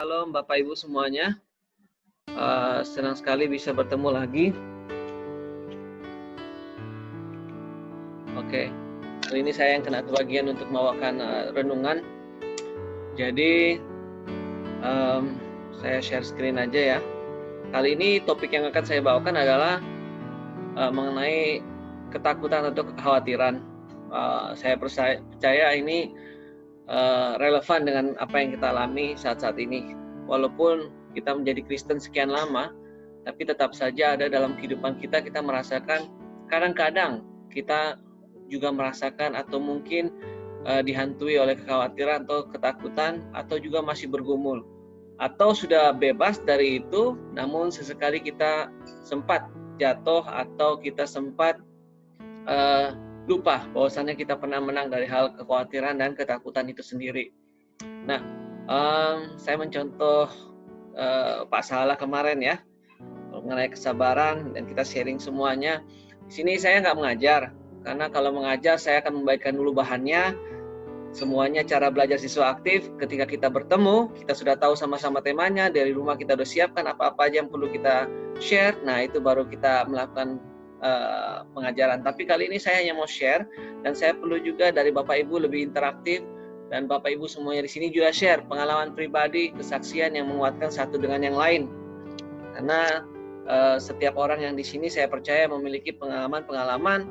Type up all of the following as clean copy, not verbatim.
Shalom Bapak Ibu semuanya. Senang sekali bisa bertemu lagi. Oke, kali ini saya yang kena kebagian untuk membawakan renungan. Jadi saya share screen aja ya. Kali ini topik yang akan saya bawakan adalah mengenai ketakutan atau kekhawatiran. Saya percaya ini relevan dengan apa yang kita alami saat-saat ini. Walaupun kita menjadi Kristen sekian lama, tapi tetap saja ada dalam kehidupan kita merasakan, kadang-kadang kita juga merasakan atau mungkin dihantui oleh kekhawatiran atau ketakutan, atau juga masih bergumul, atau sudah bebas dari itu, namun sesekali kita sempat jatuh atau kita sempat lupa bahwasannya kita pernah menang dari hal kekhawatiran dan ketakutan itu sendiri. Nah, saya mencontoh Pak Salah kemarin ya, mengenai kesabaran, dan kita sharing semuanya. Di sini saya nggak mengajar, karena kalau mengajar saya akan membaikkan dulu bahannya, semuanya cara belajar siswa aktif. Ketika kita bertemu, kita sudah tahu sama-sama temanya, dari rumah kita sudah siapkan apa-apa aja yang perlu kita share. Nah, itu baru kita melakukan pengajaran. Tapi kali ini saya hanya mau share, dan saya perlu juga dari Bapak Ibu lebih interaktif, dan Bapak Ibu semuanya di sini juga share pengalaman pribadi, kesaksian yang menguatkan satu dengan yang lain. Karena setiap orang yang di sini saya percaya memiliki pengalaman-pengalaman,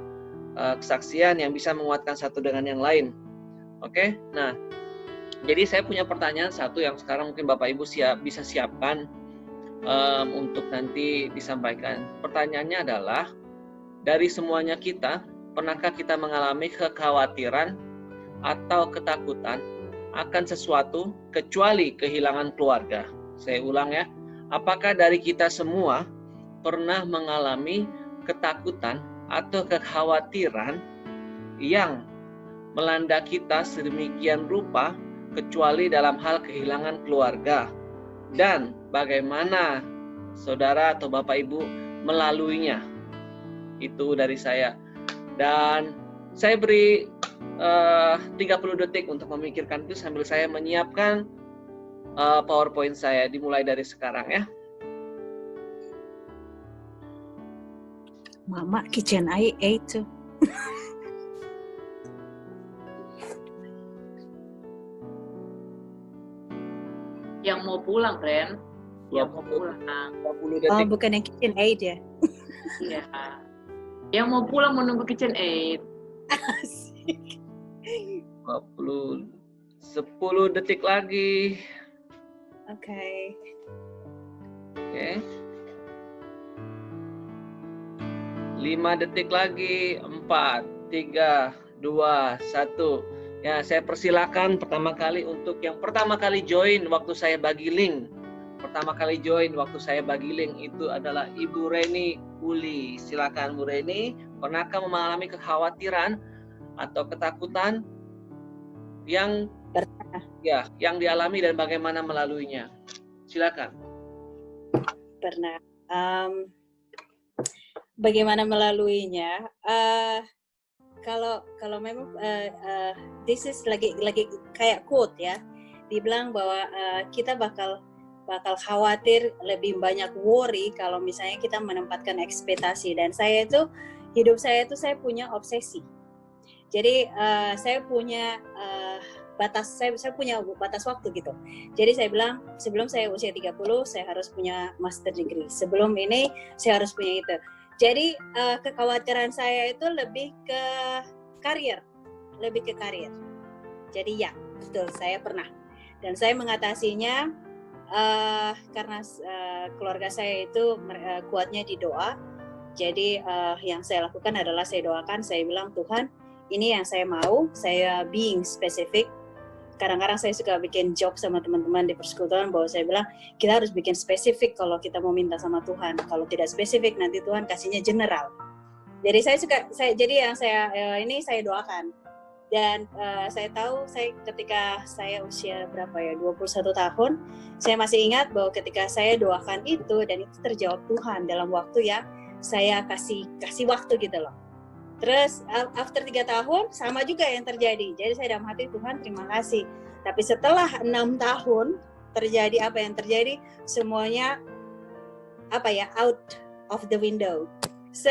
kesaksian yang bisa menguatkan satu dengan yang lain. Oke, nah, jadi saya punya pertanyaan satu yang sekarang mungkin Bapak Ibu bisa siapkan untuk nanti disampaikan. Pertanyaannya adalah, dari semuanya kita, pernahkah kita mengalami kekhawatiran atau ketakutan akan sesuatu kecuali kehilangan keluarga? Saya ulang ya, apakah dari kita semua pernah mengalami ketakutan atau kekhawatiran yang melanda kita sedemikian rupa kecuali dalam hal kehilangan keluarga? Dan bagaimana saudara atau Bapak Ibu melaluinya? Itu dari saya. Dan saya beri 30 detik untuk memikirkan itu sambil saya menyiapkan PowerPoint saya, dimulai dari sekarang ya. Mama kitchen I ate too. Yang mau pulang, Ren. Yang mau pulang. 20 detik. Oh, bukan yang kitchen aid ya? Iya. Yang mau pulang menunggu kitchen aid. 10 detik lagi. Oke. Oke. 5 detik lagi. 4, 3, 2, 1. Ya, saya persilakan pertama kali untuk yang pertama kali join waktu saya bagi link. Pertama kali join waktu saya bagi link itu adalah Ibu Reni Uli. Silakan Bu Reni, pernahkah mengalami kekhawatiran atau ketakutan yang yang dialami dan bagaimana melaluinya? Silakan. Pernah. Bagaimana melaluinya? Kalau memang this is lagi kayak quote ya, dibilang bahwa kita bakal khawatir, lebih banyak worry kalau misalnya kita menempatkan ekspektasi. Dan hidup saya itu punya obsesi. Jadi saya punya saya punya batas waktu gitu. Jadi saya bilang, sebelum saya usia 30 saya harus punya master degree. Sebelum ini saya harus punya itu. Jadi kekhawatiran saya itu lebih ke karir. Jadi ya, betul, saya pernah. Dan saya mengatasinya karena keluarga saya itu kuatnya di doa. Jadi yang saya lakukan adalah saya doakan, saya bilang, Tuhan, ini yang saya mau, saya being spesifik. Kadang-kadang saya suka bikin joke sama teman-teman di persekutuan bahwa saya bilang, kita harus bikin spesifik kalau kita mau minta sama Tuhan. Kalau tidak spesifik, nanti Tuhan kasihnya general. Jadi jadi yang saya doakan. Dan saya tahu, ketika saya usia 21 tahun, saya masih ingat bahwa ketika saya doakan itu, dan itu terjawab Tuhan dalam waktu yang saya kasih waktu gitu loh. Terus after 3 tahun sama juga yang terjadi. Jadi saya dalam hati, Tuhan terima kasih. Tapi setelah 6 tahun terjadi apa yang terjadi, semuanya out of the window. So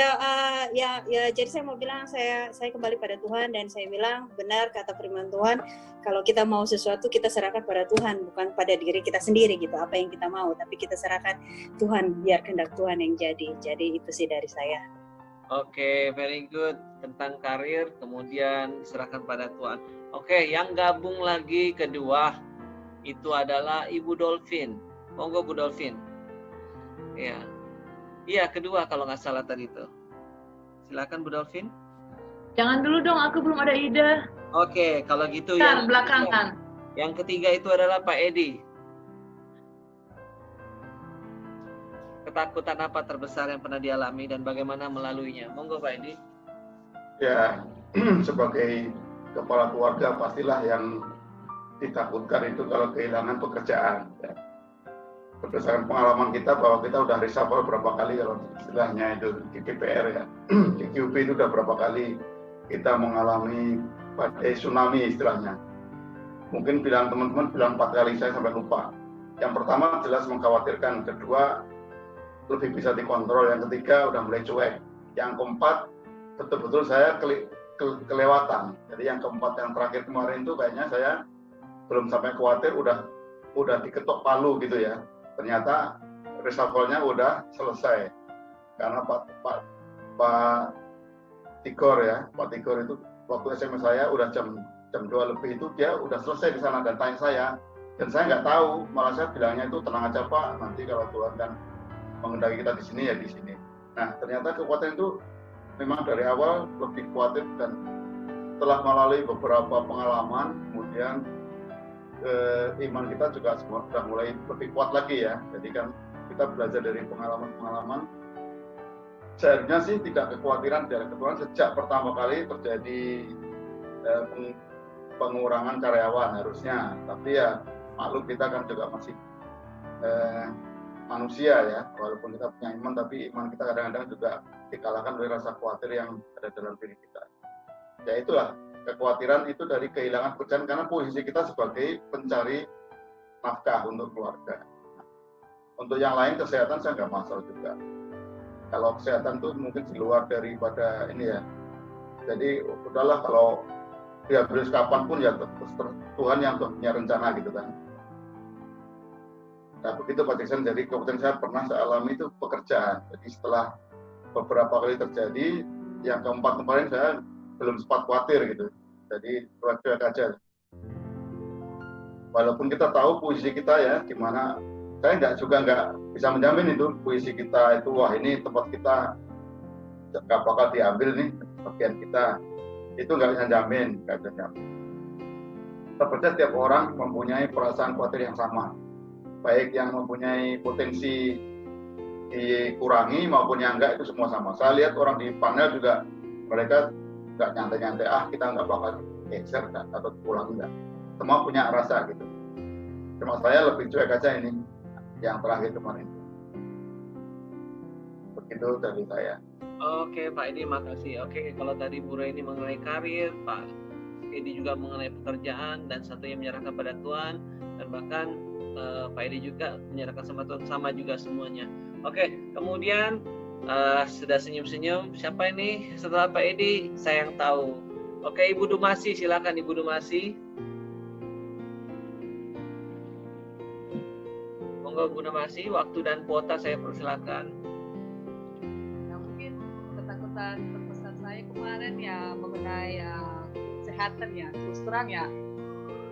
jadi saya mau bilang saya kembali pada Tuhan, dan saya bilang benar kata firman Tuhan, kalau kita mau sesuatu kita serahkan pada Tuhan, bukan pada diri kita sendiri gitu, apa yang kita mau, tapi kita serahkan Tuhan, biar kehendak Tuhan yang jadi. Jadi itu sih dari saya. Oke, very good. Tentang karir, kemudian serahkan pada Tuhan. Oke, yang gabung lagi kedua itu adalah Ibu Dolphin. Monggo Bu Dolphin. Ya. Iya, kedua kalau nggak salah tadi itu. Silakan Bu Dolphin. Jangan dulu dong, aku belum ada ide. Oke, kalau gitu Bentar, belakangan. Yang ketiga itu adalah Pak Edi. Ketakutan apa terbesar yang pernah dialami dan bagaimana melaluinya? Monggo Pak Edi. Ya, sebagai kepala keluarga pastilah yang ditakutkan itu kalau kehilangan pekerjaan. Ya. Berdasarkan pengalaman kita bahwa kita udah reshuffle berapa kali, kalau istilahnya itu di DPR ya, di QP itu udah berapa kali kita mengalami badai tsunami istilahnya. Mungkin teman-teman bilang 4 kali, saya sampai lupa. Yang pertama jelas mengkhawatirkan, kedua lebih bisa dikontrol, yang ketiga udah mulai cuek, yang keempat betul-betul saya kelewatan. Jadi yang keempat, yang terakhir kemarin itu kayaknya saya belum sampai khawatir, udah diketok palu gitu ya. Ternyata reshuffle-nya udah selesai karena Pak Tigor ya, Pak Tigor itu waktu SMS saya udah jam 2 lebih itu dia udah selesai di sana dan tanya saya, dan saya nggak tahu, malah saya bilangnya itu tenang aja Pak, nanti kalau Tuhan kan mengendaki kita di sini ya di sini. Nah ternyata kekuatan itu memang dari awal lebih khawatir, dan setelah melalui beberapa pengalaman kemudian iman kita juga sudah mulai lebih kuat lagi ya. Jadi kan kita belajar dari pengalaman-pengalaman. Seharusnya sih tidak kekhawatiran dari keturunan sejak pertama kali terjadi pengurangan karyawan harusnya. Tapi ya maklum kita kan juga masih manusia ya. Walaupun kita punya iman, tapi iman kita kadang-kadang juga dikalahkan oleh rasa khawatir yang ada dalam diri kita. Ya itulah, kekhawatiran itu dari kehilangan pekerjaan karena posisi kita sebagai pencari nafkah untuk keluarga. Untuk yang lain kesehatan saya nggak masalah juga. Kalau kesehatan tuh mungkin di luar daripada ini ya. Jadi udahlah, kalau diambil kapanpun ya Tuhan yang punya rencana gitu kan. Nah begitu Pak Jackson, jadi kebetulan saya pernah alami itu pekerjaan. Jadi setelah beberapa kali terjadi, yang keempat kemarin saya belum sempat khawatir gitu, jadi cuek-cuek aja. Walaupun kita tahu posisi kita ya, gimana, saya nggak bisa menjamin itu posisi kita itu, wah ini tempat kita nggak bakal diambil nih bagian kita, itu nggak bisa jamin, Seperti setiap orang mempunyai perasaan khawatir yang sama, baik yang mempunyai potensi dikurangi maupun yang enggak, itu semua sama. Saya lihat orang di panel juga mereka nggak nyantai-nyantai, kita nggak bakal geser atau pulang, enggak. Semua punya rasa gitu. Cuma saya lebih cuek aja ini, yang terakhir kemarin. Begitu dari saya. Oke Pak Edi, makasih. Oke, kalau tadi Bu Reni mengenai karir, Pak Edi juga mengenai pekerjaan, dan satunya menyerahkan pada Tuhan, dan bahkan Pak Edi juga menyerahkan sama Tuhan, sama juga semuanya. Oke, kemudian sudah senyum-senyum. Siapa ini setelah Pak Edi? Saya yang tahu. Oke, Ibu Dumasi, silakan Ibu Dumasi. Monggo Bu Dumasi, waktu dan kuota saya persilakan. Nah, mungkin ketakutan terbesar saya kemarin ya mengenai kesehatan ya. Terus terang ya,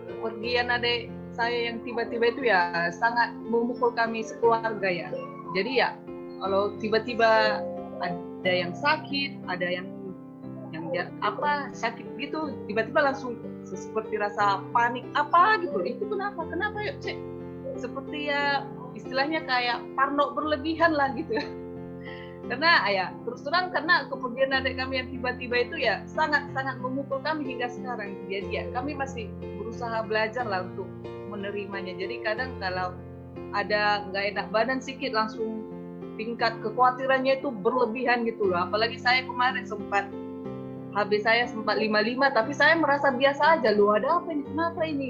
kepergian adik saya yang tiba-tiba itu ya sangat memukul kami sekeluarga ya. Jadi ya, kalau tiba-tiba ada yang sakit, ada yang sakit gitu, tiba-tiba langsung seperti rasa panik apa gitu. Itu kenapa yuk cek? Seperti ya istilahnya kayak parno berlebihan lah gitu. Karena ya terus terang, karena kepergian adik kami yang tiba-tiba itu ya sangat-sangat memukul kami hingga sekarang. Jadi ya kami masih berusaha belajar lah untuk menerimanya. Jadi kadang kalau ada nggak enak badan sedikit langsung tingkat kekhawatirannya itu berlebihan gitu loh. Apalagi saya kemarin sempat HB saya sempat 55, tapi saya merasa biasa aja loh, ada apa ini, kenapa ini?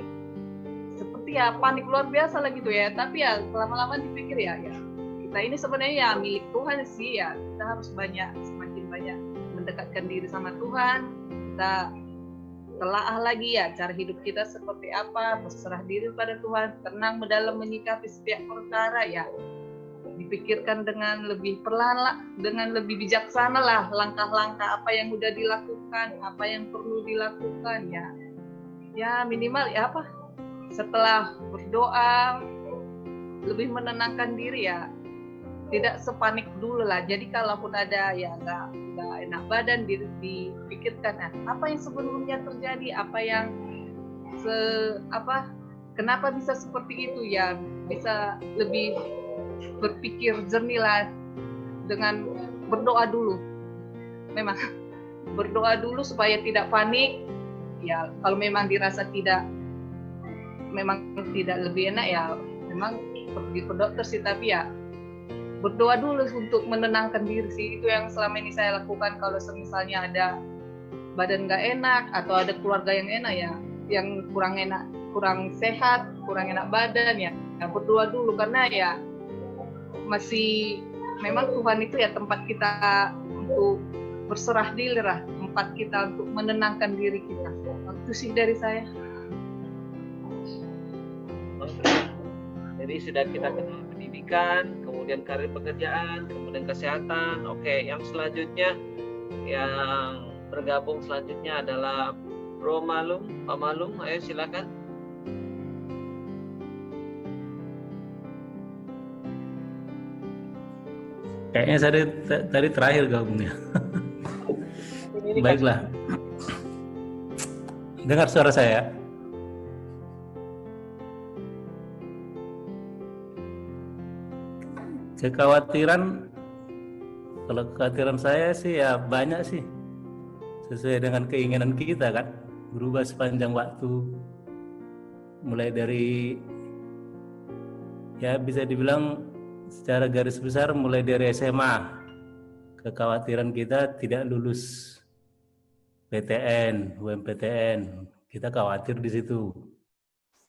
Seperti seperti ya panik luar biasa lah gitu ya. Tapi ya lama-lama dipikir ya kita ini sebenarnya ya milik Tuhan sih ya. Kita harus semakin banyak mendekatkan diri sama Tuhan. Kita telaah lagi ya cara hidup kita seperti apa, berserah diri pada Tuhan, tenang dalam menyikapi setiap perkara ya. Dipikirkan dengan lebih perlahan lah, dengan lebih bijaksana lah langkah-langkah apa yang udah dilakukan, apa yang perlu dilakukan ya. Ya minimal ya apa? Setelah berdoa lebih menenangkan diri ya. Tidak sepanik dulu lah. Jadi kalaupun ada ya nggak enak badan dipikirkan apa yang sebelumnya terjadi, apa yang kenapa bisa seperti itu ya, bisa lebih berpikir jernih lah dengan berdoa dulu. Memang berdoa dulu supaya tidak panik. Ya kalau memang dirasa memang tidak lebih enak ya memang pergi ke dokter sih, tapi ya berdoa dulu untuk menenangkan diri sih. Itu yang selama ini saya lakukan kalau misalnya ada badan nggak enak atau ada keluarga yang enak ya, yang kurang sehat, kurang enak badan ya berdoa dulu, karena ya masih memang Tuhan itu ya tempat kita untuk berserah diri lah, tempat kita untuk menenangkan diri kita. Itu sih dari saya. Jadi sudah kita kenal pendidikan, kemudian karir pekerjaan, kemudian kesehatan. Oke, yang selanjutnya yang bergabung selanjutnya adalah Bro Malum. Pak Malum, ayo silakan. Kayaknya saya tadi terakhir gabungnya. Baiklah. Dengar suara saya? Kekhawatiran, kalau kekhawatiran saya sih ya banyak sih. Sesuai dengan keinginan kita kan. Berubah sepanjang waktu. Mulai dari, ya bisa dibilang secara garis besar mulai dari SMA, kekhawatiran kita tidak lulus PTN, UMPTN, kita khawatir di situ.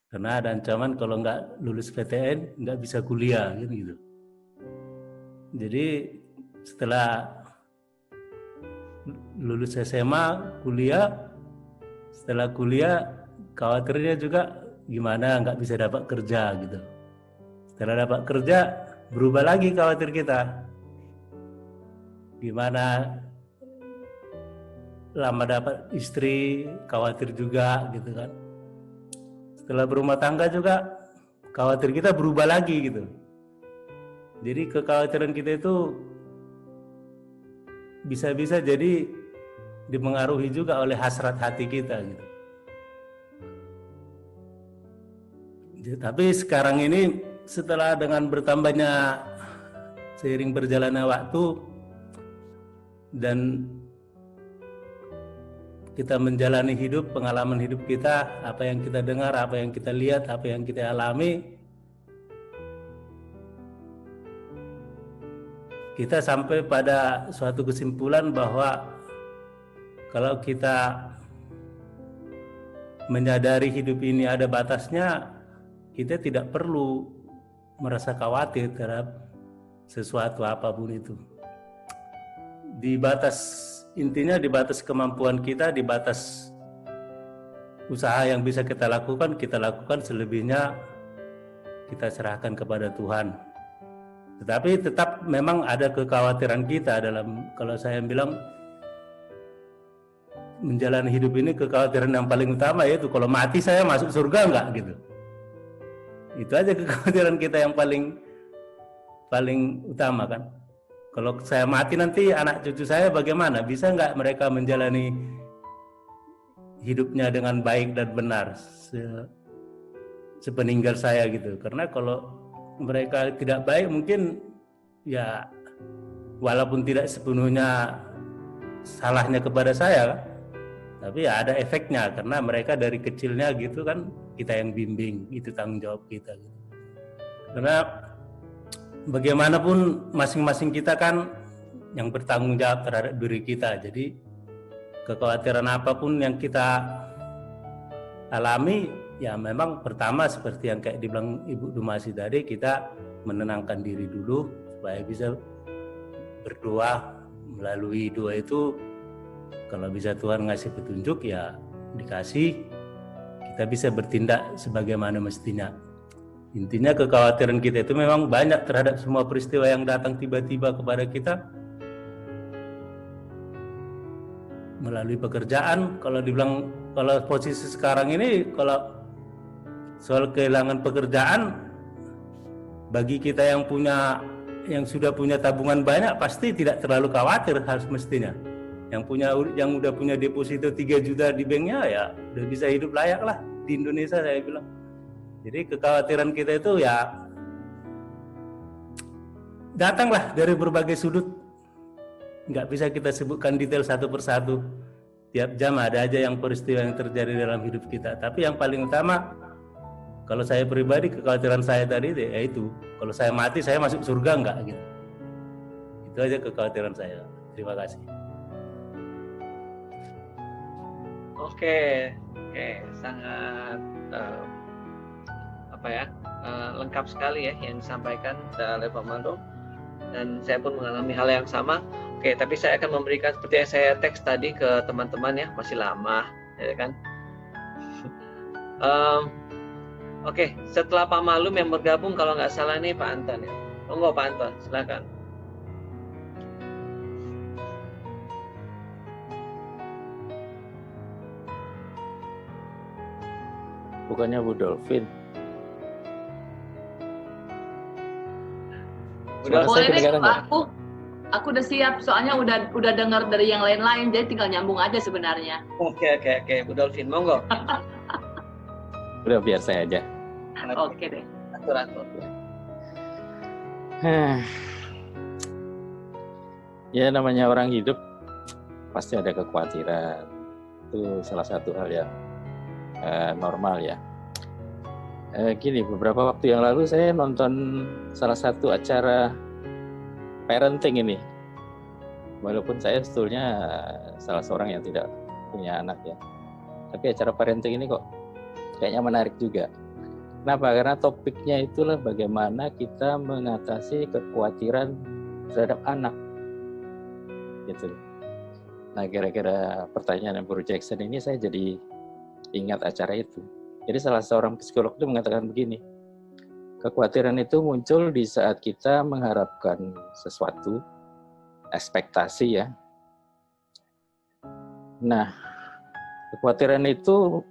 Karena ada ancaman kalau nggak lulus PTN nggak bisa kuliah gitu. Jadi setelah lulus SMA, kuliah, setelah kuliah khawatirnya juga gimana nggak bisa dapat kerja gitu. Setelah dapat kerja berubah lagi khawatir kita, gimana lama dapat istri, khawatir juga gitu kan. Setelah berumah tangga juga khawatir kita berubah lagi gitu. Jadi kekhawatiran kita itu bisa-bisa jadi dipengaruhi juga oleh hasrat hati kita gitu. Tapi sekarang ini setelah dengan bertambahnya seiring berjalannya waktu dan kita menjalani hidup, pengalaman hidup kita, apa yang kita dengar, apa yang kita lihat, apa yang kita alami, kita sampai pada suatu kesimpulan bahwa kalau kita menyadari hidup ini ada batasnya, kita tidak perlu merasa khawatir terhadap sesuatu apapun itu. Intinya di batas kemampuan kita, di batas usaha yang bisa kita lakukan, selebihnya kita serahkan kepada Tuhan. Tetapi tetap memang ada kekhawatiran kita dalam, kalau saya bilang menjalani hidup ini, kekhawatiran yang paling utama yaitu kalau mati saya masuk surga enggak gitu. Itu aja kekhawatiran kita yang paling utama kan. Kalau saya mati nanti anak cucu saya bagaimana? Bisa nggak mereka menjalani hidupnya dengan baik dan benar sepeninggal saya gitu. Karena kalau mereka tidak baik mungkin ya walaupun tidak sepenuhnya salahnya kepada saya, tapi ya ada efeknya karena mereka dari kecilnya gitu kan kita yang bimbing, itu tanggung jawab kita. Karena bagaimanapun masing-masing kita kan yang bertanggung jawab terhadap diri kita. Jadi kekhawatiran apapun yang kita alami ya memang pertama seperti yang kayak dibilang Ibu Dumasi tadi, kita menenangkan diri dulu supaya bisa berdoa. Melalui doa itu kalau bisa Tuhan ngasih petunjuk ya dikasih, kita bisa bertindak sebagaimana mestinya. Intinya kekhawatiran kita itu memang banyak terhadap semua peristiwa yang datang tiba-tiba kepada kita. Melalui pekerjaan, kalau dibilang, kalau posisi sekarang ini, kalau soal kehilangan pekerjaan, bagi kita yang sudah punya tabungan banyak, pasti tidak terlalu khawatir harus mestinya. Yang udah punya deposito 3 juta di banknya, ya udah bisa hidup layak lah di Indonesia, saya bilang. Jadi kekhawatiran kita itu ya datanglah dari berbagai sudut. Nggak bisa kita sebutkan detail satu persatu. Tiap jam ada aja yang peristiwa yang terjadi dalam hidup kita. Tapi yang paling utama, kalau saya pribadi, kekhawatiran saya tadi ya itu, kalau saya mati saya masuk surga enggak gitu. Itu aja kekhawatiran saya. Terima kasih. Oke, sangat lengkap sekali ya yang disampaikan oleh Pak Malum, dan saya pun mengalami hal yang sama. Oke, tapi saya akan memberikan seperti yang saya teks tadi ke teman-teman ya, masih lama, ya kan? Oke, setelah Pak Malum yang bergabung, kalau nggak salah nih Pak Anton ya. Monggo Pak Anton, silakan. Bukannya Bu Dolphin. Boleh deh, aku udah siap, soalnya udah dengar dari yang lain-lain, jadi tinggal nyambung aja sebenarnya. Oke, Bu Dolphin, monggo. Udah biar saya aja. Oke deh. Atur. Ya namanya orang hidup pasti ada kekhawatiran. Itu salah satu hal yang normal ya. Gini, beberapa waktu yang lalu saya nonton salah satu acara parenting ini. Walaupun saya sebetulnya salah seorang yang tidak punya anak ya. Tapi acara parenting ini kok kayaknya menarik juga. Kenapa? Karena topiknya itulah bagaimana kita mengatasi kekhawatiran terhadap anak. Gitu. Nah, gara-gara pertanyaan Guru Jackson ini saya jadi ingat acara itu. Jadi salah seorang psikolog itu mengatakan begini, kekhawatiran itu muncul di saat kita mengharapkan sesuatu, ekspektasi ya. Nah, kekhawatiran itu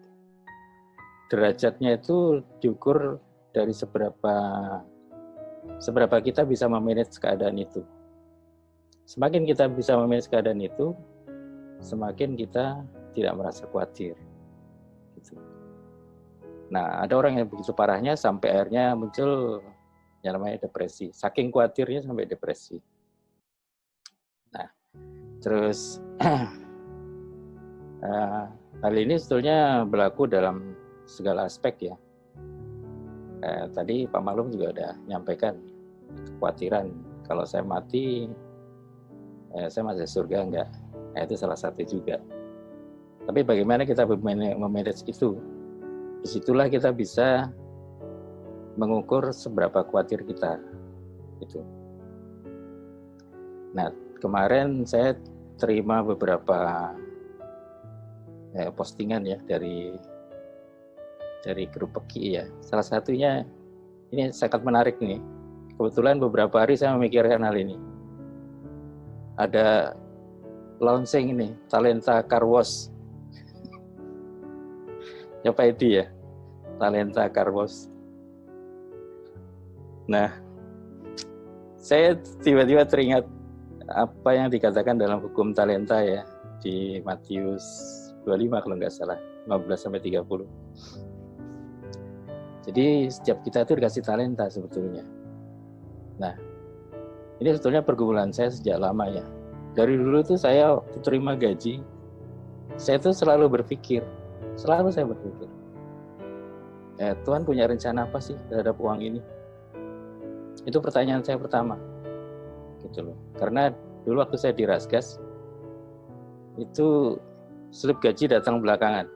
derajatnya itu diukur dari seberapa kita bisa memanage keadaan itu. Semakin kita bisa memanage keadaan itu, semakin kita tidak merasa khawatir. Gitu. Nah, ada orang yang begitu parahnya sampai akhirnya muncul yang namanya depresi. Saking khawatirnya sampai depresi. Nah, terus hal ini sebetulnya berlaku dalam segala aspek ya. Tadi Pak Malum juga udah nyampaikan kekhawatiran kalau saya mati, saya masuk surga enggak? Nah, itu salah satu juga. Tapi bagaimana kita memanage itu? Disitulah kita bisa mengukur seberapa khawatir kita. Gitu. Nah, kemarin saya terima beberapa postingan ya dari grup PEKI ya. Salah satunya ini sangat menarik nih. Kebetulan beberapa hari saya memikirkan hal ini. Ada launching ini, Talenta Car Wash. Apa itu ya? Talenta Car Wash. Nah, saya tiba-tiba teringat apa yang dikatakan dalam hukum talenta ya di Matius 25 kalau nggak salah, 15-30. Jadi setiap kita itu dikasih talenta sebetulnya. Nah, ini sebetulnya pergumulan saya sejak lama ya. Dari dulu tuh saya waktu terima gaji, saya tuh selalu berpikir, Tuhan punya rencana apa sih terhadap uang ini? Itu pertanyaan saya pertama. Gitu loh. Karena dulu waktu saya di Rasgas, itu slip gaji datang belakangan.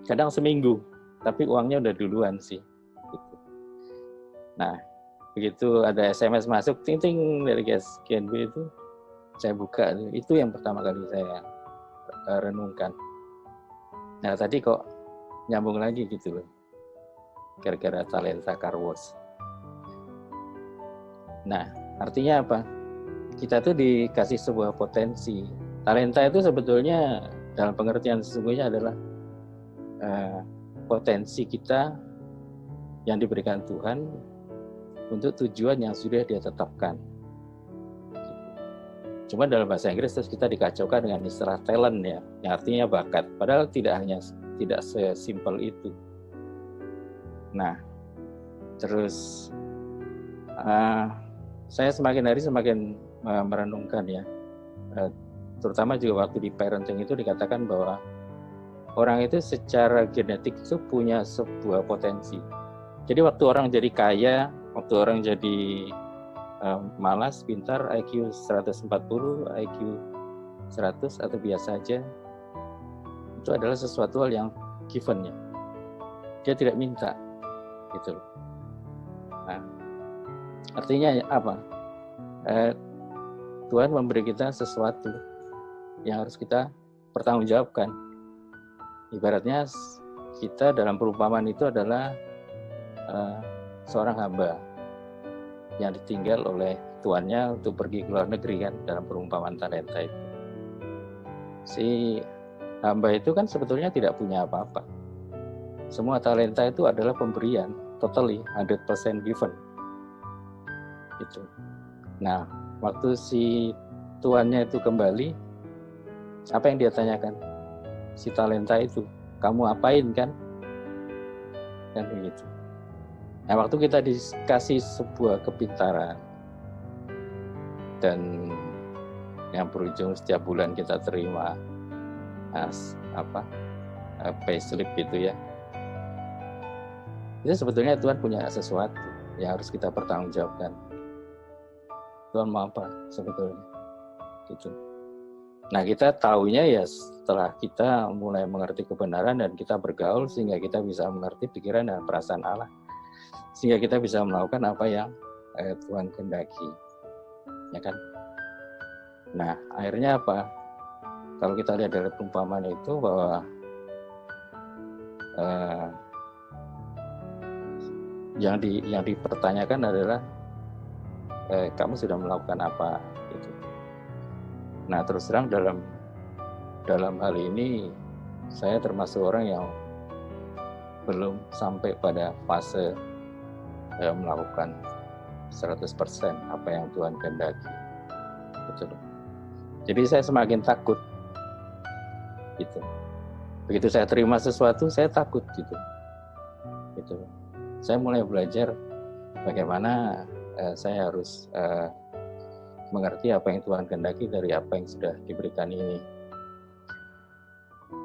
Kadang seminggu. tapi uangnya udah duluan sih. Gitu. Nah, begitu ada SMS masuk, ting-ting dari GNB itu, saya buka, itu yang pertama kali saya renungkan. Nah, tadi kok nyambung lagi gitu loh, gara-gara talenta Car Wash. Nah, artinya apa? Kita tuh dikasih sebuah potensi. Talenta itu sebetulnya dalam pengertian sesungguhnya adalah potensi kita yang diberikan Tuhan untuk tujuan yang sudah Dia tetapkan. Cuma dalam bahasa Inggris terus kita dikacaukan dengan istilah talent ya, yang artinya bakat. Padahal tidak sesimpel itu. Nah, terus saya semakin hari semakin merenungkan ya, terutama juga waktu di parenting itu dikatakan bahwa orang itu secara genetik itu punya sebuah potensi. Jadi waktu orang jadi kaya, waktu orang jadi malas, pintar, IQ 140, IQ 100 atau biasa aja, itu adalah sesuatu hal yang given ya. Dia tidak minta, gitu. Nah, artinya apa? Tuhan memberi kita sesuatu yang harus kita pertanggungjawabkan. Ibaratnya kita dalam perumpamaan itu adalah seorang hamba yang ditinggal oleh tuannya untuk pergi ke luar negeri kan, dalam perumpamaan talenta itu. Si hamba itu kan sebetulnya tidak punya apa-apa. Semua talenta itu adalah pemberian, totally 100% given. Gitu. Nah, waktu si tuannya itu kembali, apa yang dia tanyakan? Si talenta itu, kamu apain kan? Kan begitu. Nah, waktu kita dikasih sebuah kepintaran dan yang berujung setiap bulan kita terima payslip gitu ya, itu sebetulnya Tuhan punya sesuatu yang harus kita pertanggungjawabkan. Tuhan mau apa sebetulnya? Gitu. Nah, kita taunya ya setelah kita mulai mengerti kebenaran dan kita bergaul sehingga kita bisa mengerti pikiran dan perasaan Allah. Sehingga kita bisa melakukan apa yang Tuhan kehendaki. Ya kan? Nah, akhirnya apa? Kalau kita lihat dari perumpamaan itu bahwa yang dipertanyakan adalah kamu sudah melakukan apa gitu. Nah, terus terang dalam hal ini saya termasuk orang yang belum sampai pada fase melakukan 100% apa yang Tuhan kehendaki. Gitu. Jadi saya semakin takut gitu. Begitu saya terima sesuatu, saya takut gitu. Gitu. Saya mulai belajar bagaimana saya harus mengerti apa yang Tuhan kehendaki dari apa yang sudah diberikan ini.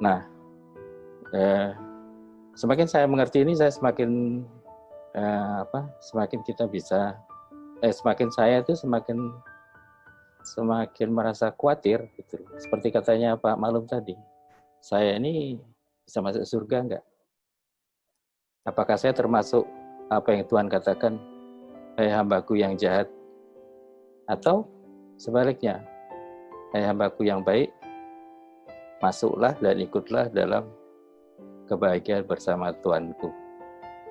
Nah, semakin saya mengerti ini, saya semakin kita bisa, semakin saya itu semakin merasa khawatir gitu. Seperti katanya Pak Malum tadi, saya ini bisa masuk surga enggak? Apakah saya termasuk apa yang Tuhan katakan, hai hambaku yang jahat? Atau sebaliknya, hai hambaku yang baik, masuklah dan ikutlah dalam kebahagiaan bersama Tuanku.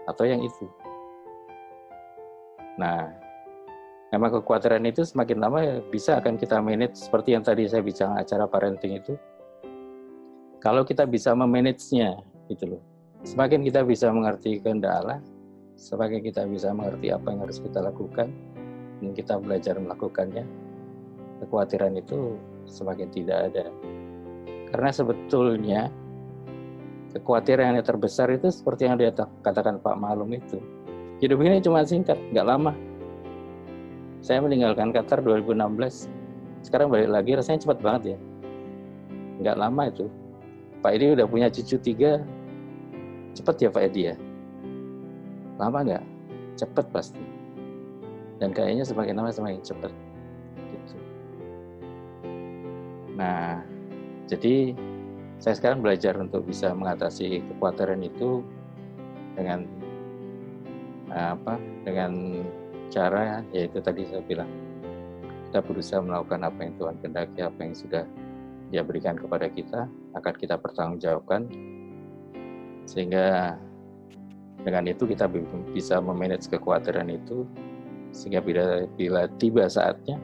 Atau yang itu. Nah, memang kekhawatiran itu semakin lama bisa akan kita manage seperti yang tadi saya bicara acara parenting itu. Kalau kita bisa memanage-nya, gitu loh. Semakin kita bisa mengerti kehendak Allah, semakin kita bisa mengerti apa yang harus kita lakukan, dan kita belajar melakukannya, kekhawatiran itu semakin tidak ada. Karena sebetulnya kekhawatiran yang terbesar itu seperti yang dia katakan Pak Malum itu. Hidup ini cuma singkat, nggak lama. Saya meninggalkan Qatar 2016, sekarang balik lagi, rasanya cepat banget ya. Nggak lama itu. Pak Edi udah punya cucu 3, cepat ya Pak Edi ya? Lama nggak? Cepat pasti. Dan kayaknya semakin lama semakin cepat. Gitu. Nah, jadi saya sekarang belajar untuk bisa mengatasi kekhawatiran itu dengan dengan cara yaitu tadi saya bilang, kita berusaha melakukan apa yang Tuhan kehendaki, apa yang sudah Dia berikan kepada kita akan kita pertanggungjawabkan, sehingga dengan itu kita bisa memanage kekhawatiran itu, sehingga bila tiba saatnya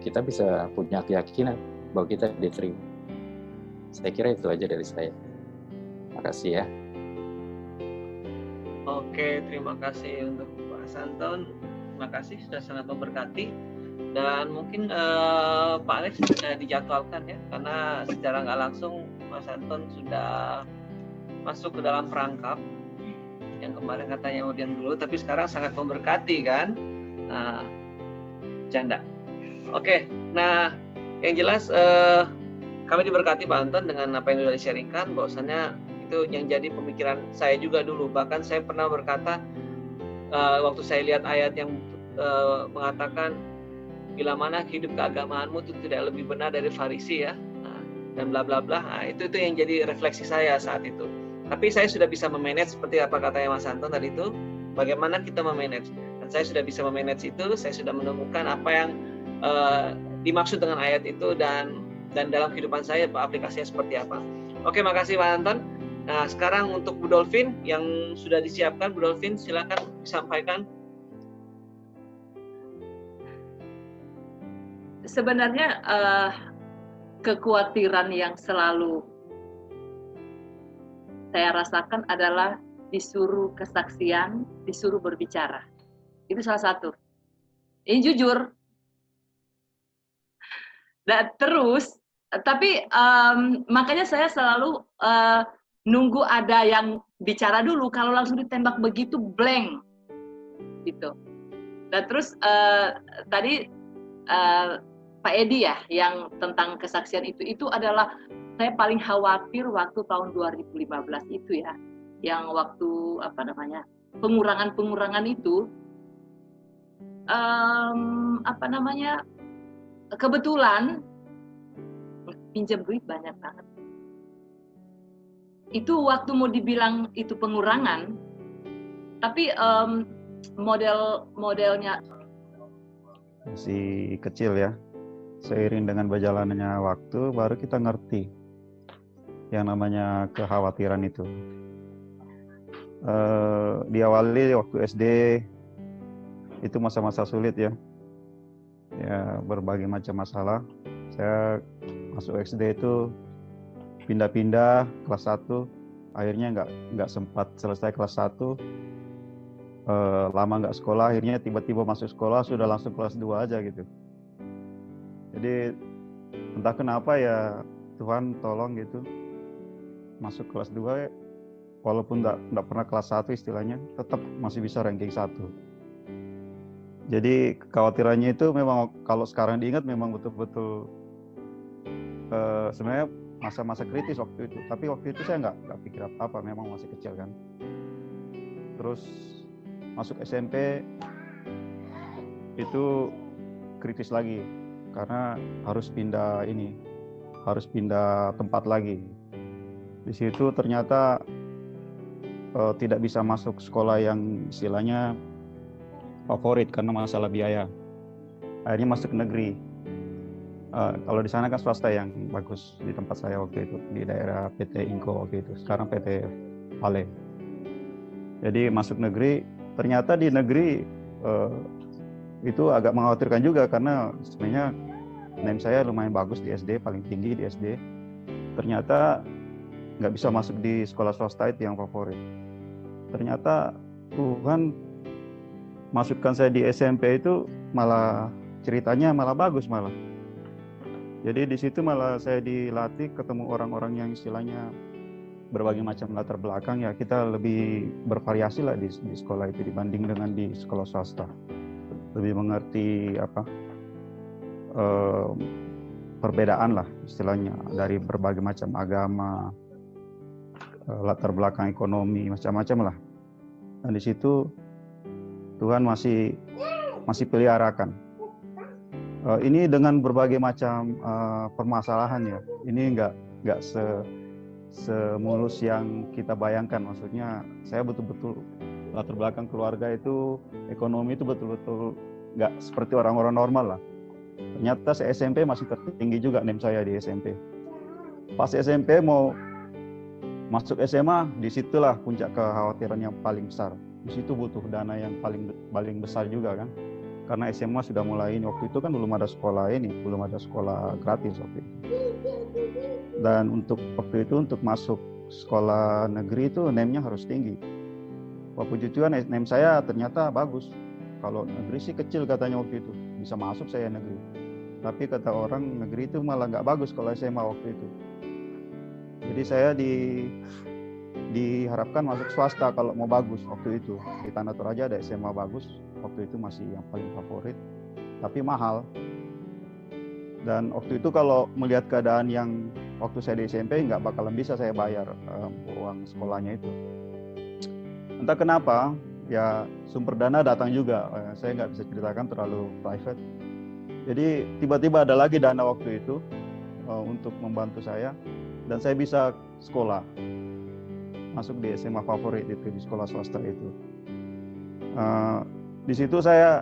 kita bisa punya keyakinan bahwa kita diterima. Saya kira itu aja dari saya. Makasih ya. Oke, terima kasih untuk Pak Santon. Terima kasih sudah sangat memberkati. Dan mungkin Pak Alex sudah dijadwalkan ya, karena secara nggak langsung Mas Santon sudah masuk ke dalam perangkap yang kemarin katanya udian dulu, tapi sekarang sangat memberkati kan. Nah, canda. Oke, nah yang jelas kami diberkati Pak Anton dengan apa yang sudah di-sharingkan, bahwasannya itu yang jadi pemikiran saya juga dulu. Bahkan saya pernah berkata waktu saya lihat ayat yang mengatakan bila mana hidup keagamaanmu itu tidak lebih benar dari Farisi ya, dan bla bla bla. Nah, itu yang jadi refleksi saya saat itu. Tapi saya sudah bisa memanage seperti apa katanya Mas Anton tadi itu, bagaimana kita memanage. Dan saya sudah bisa memanage itu, saya sudah menemukan apa yang dimaksud dengan ayat itu dan dalam kehidupan saya aplikasinya seperti apa. Oke, makasih Pak Anton. Nah, sekarang untuk Bu Dolphin yang sudah disiapkan, Bu Dolphin silakan disampaikan. Sebenarnya kekhawatiran yang selalu saya rasakan adalah disuruh kesaksian, disuruh berbicara. Itu salah satu. Ini jujur. Dan terus, tapi makanya saya selalu nunggu ada yang bicara dulu. Kalau langsung ditembak begitu blank, gitu. Dan terus tadi Pak Edi ya, yang tentang kesaksian itu adalah saya paling khawatir waktu tahun 2015 itu ya, yang waktu pengurangan itu, kebetulan pinjam duit banyak banget. Itu waktu mau dibilang itu pengurangan, tapi modelnya masih kecil ya. Seiring dengan berjalannya waktu, baru kita ngerti yang namanya kekhawatiran itu. Diawali waktu SD, itu masa-masa sulit ya. Ya, berbagai macam masalah. Saya masuk SD itu pindah-pindah kelas 1, akhirnya nggak sempat selesai kelas 1, lama nggak sekolah, akhirnya tiba-tiba masuk sekolah sudah langsung kelas 2 aja gitu. Jadi entah kenapa ya Tuhan tolong gitu, masuk kelas 2 walaupun nggak pernah kelas 1 istilahnya, tetap masih bisa ranking 1. Jadi kekhawatirannya itu memang kalau sekarang diingat memang betul-betul sebenarnya masa-masa kritis waktu itu. Tapi waktu itu saya nggak pikir apa-apa, memang masih kecil kan. Terus masuk SMP itu kritis lagi karena harus pindah tempat lagi. Di situ ternyata tidak bisa masuk sekolah yang istilahnya favorit karena masalah biaya. Akhirnya masuk negeri. Kalau di sana kan swasta yang bagus di tempat saya waktu itu, di daerah PT Inco waktu itu, sekarang PT Vale. Jadi masuk negeri, ternyata di negeri itu agak mengkhawatirkan juga karena sebenarnya name saya lumayan bagus di SD, paling tinggi di SD. Ternyata nggak bisa masuk di sekolah swasta itu yang favorit. Ternyata Tuhan masukkan saya di SMP itu malah ceritanya malah bagus malah. Jadi di situ malah saya dilatih ketemu orang-orang yang istilahnya berbagai macam latar belakang ya, kita lebih bervariasi lah di sekolah itu dibanding dengan di sekolah swasta. Lebih mengerti perbedaan lah istilahnya dari berbagai macam agama, latar belakang ekonomi, macam-macam lah. Dan di situ Tuhan masih peliharakan. Ini dengan berbagai macam permasalahan ya. Ini nggak semulus yang kita bayangkan. Maksudnya saya betul-betul latar belakang keluarga itu, ekonomi itu betul-betul nggak seperti orang-orang normal lah. Ternyata saya SMP masih tertinggi juga NIM saya di SMP. Pas SMP mau masuk SMA, disitulah puncak kekhawatiran yang paling besar. Di situ butuh dana yang paling besar juga kan. Karena SMA sudah mulai ini, waktu itu kan belum ada sekolah gratis waktu itu. Dan waktu itu untuk masuk sekolah negeri itu NIM-nya harus tinggi. Waktu puji Tuhan NIM saya ternyata bagus. Kalau negeri sih kecil katanya waktu itu, bisa masuk saya negeri. Tapi kata orang negeri itu malah nggak bagus kalau SMA waktu itu. Jadi saya diharapkan masuk swasta kalau mau bagus waktu itu. Di Tanah Toraja ada SMA bagus, waktu itu masih yang paling favorit, tapi mahal. Dan waktu itu kalau melihat keadaan yang waktu saya di SMP nggak bakalan bisa saya bayar uang sekolahnya itu. Entah kenapa, ya sumber dana datang juga. Saya nggak bisa ceritakan terlalu private. Jadi tiba-tiba ada lagi dana waktu itu untuk membantu saya. Dan saya bisa sekolah, masuk di SMA favorit itu, di sekolah swasta itu. Di situ saya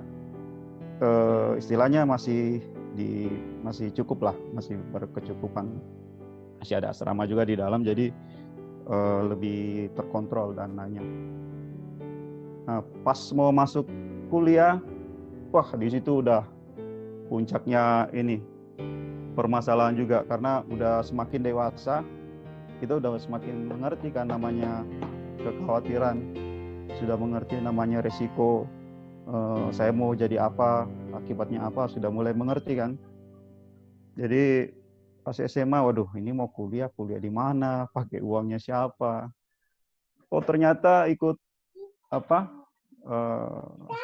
istilahnya masih cukup lah, masih berkecukupan. Masih ada asrama juga di dalam, jadi lebih terkontrol dananya. Nah, pas mau masuk kuliah, wah di situ udah puncaknya ini. Permasalahan juga, karena udah semakin dewasa, kita udah semakin mengerti kan namanya kekhawatiran, sudah mengerti namanya resiko, saya mau jadi apa, akibatnya apa, sudah mulai mengerti kan. Jadi pas SMA, waduh ini mau kuliah di mana, pakai uangnya siapa. Oh ternyata ikut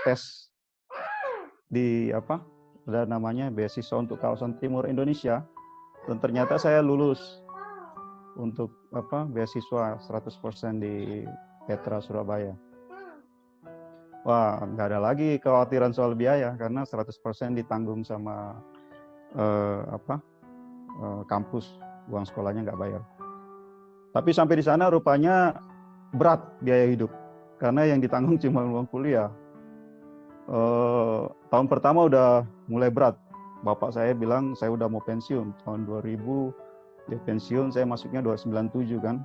tes di ada namanya beasiswa untuk kawasan timur Indonesia, dan ternyata saya lulus untuk beasiswa 100% di Petra Surabaya. Wah, nggak ada lagi kekhawatiran soal biaya karena 100% ditanggung sama kampus, uang sekolahnya nggak bayar. Tapi sampai di sana rupanya berat biaya hidup karena yang ditanggung cuma uang kuliah. Tahun pertama udah mulai berat. Bapak saya bilang saya udah mau pensiun. Tahun 2000 dia pensiun, saya masuknya 297 kan.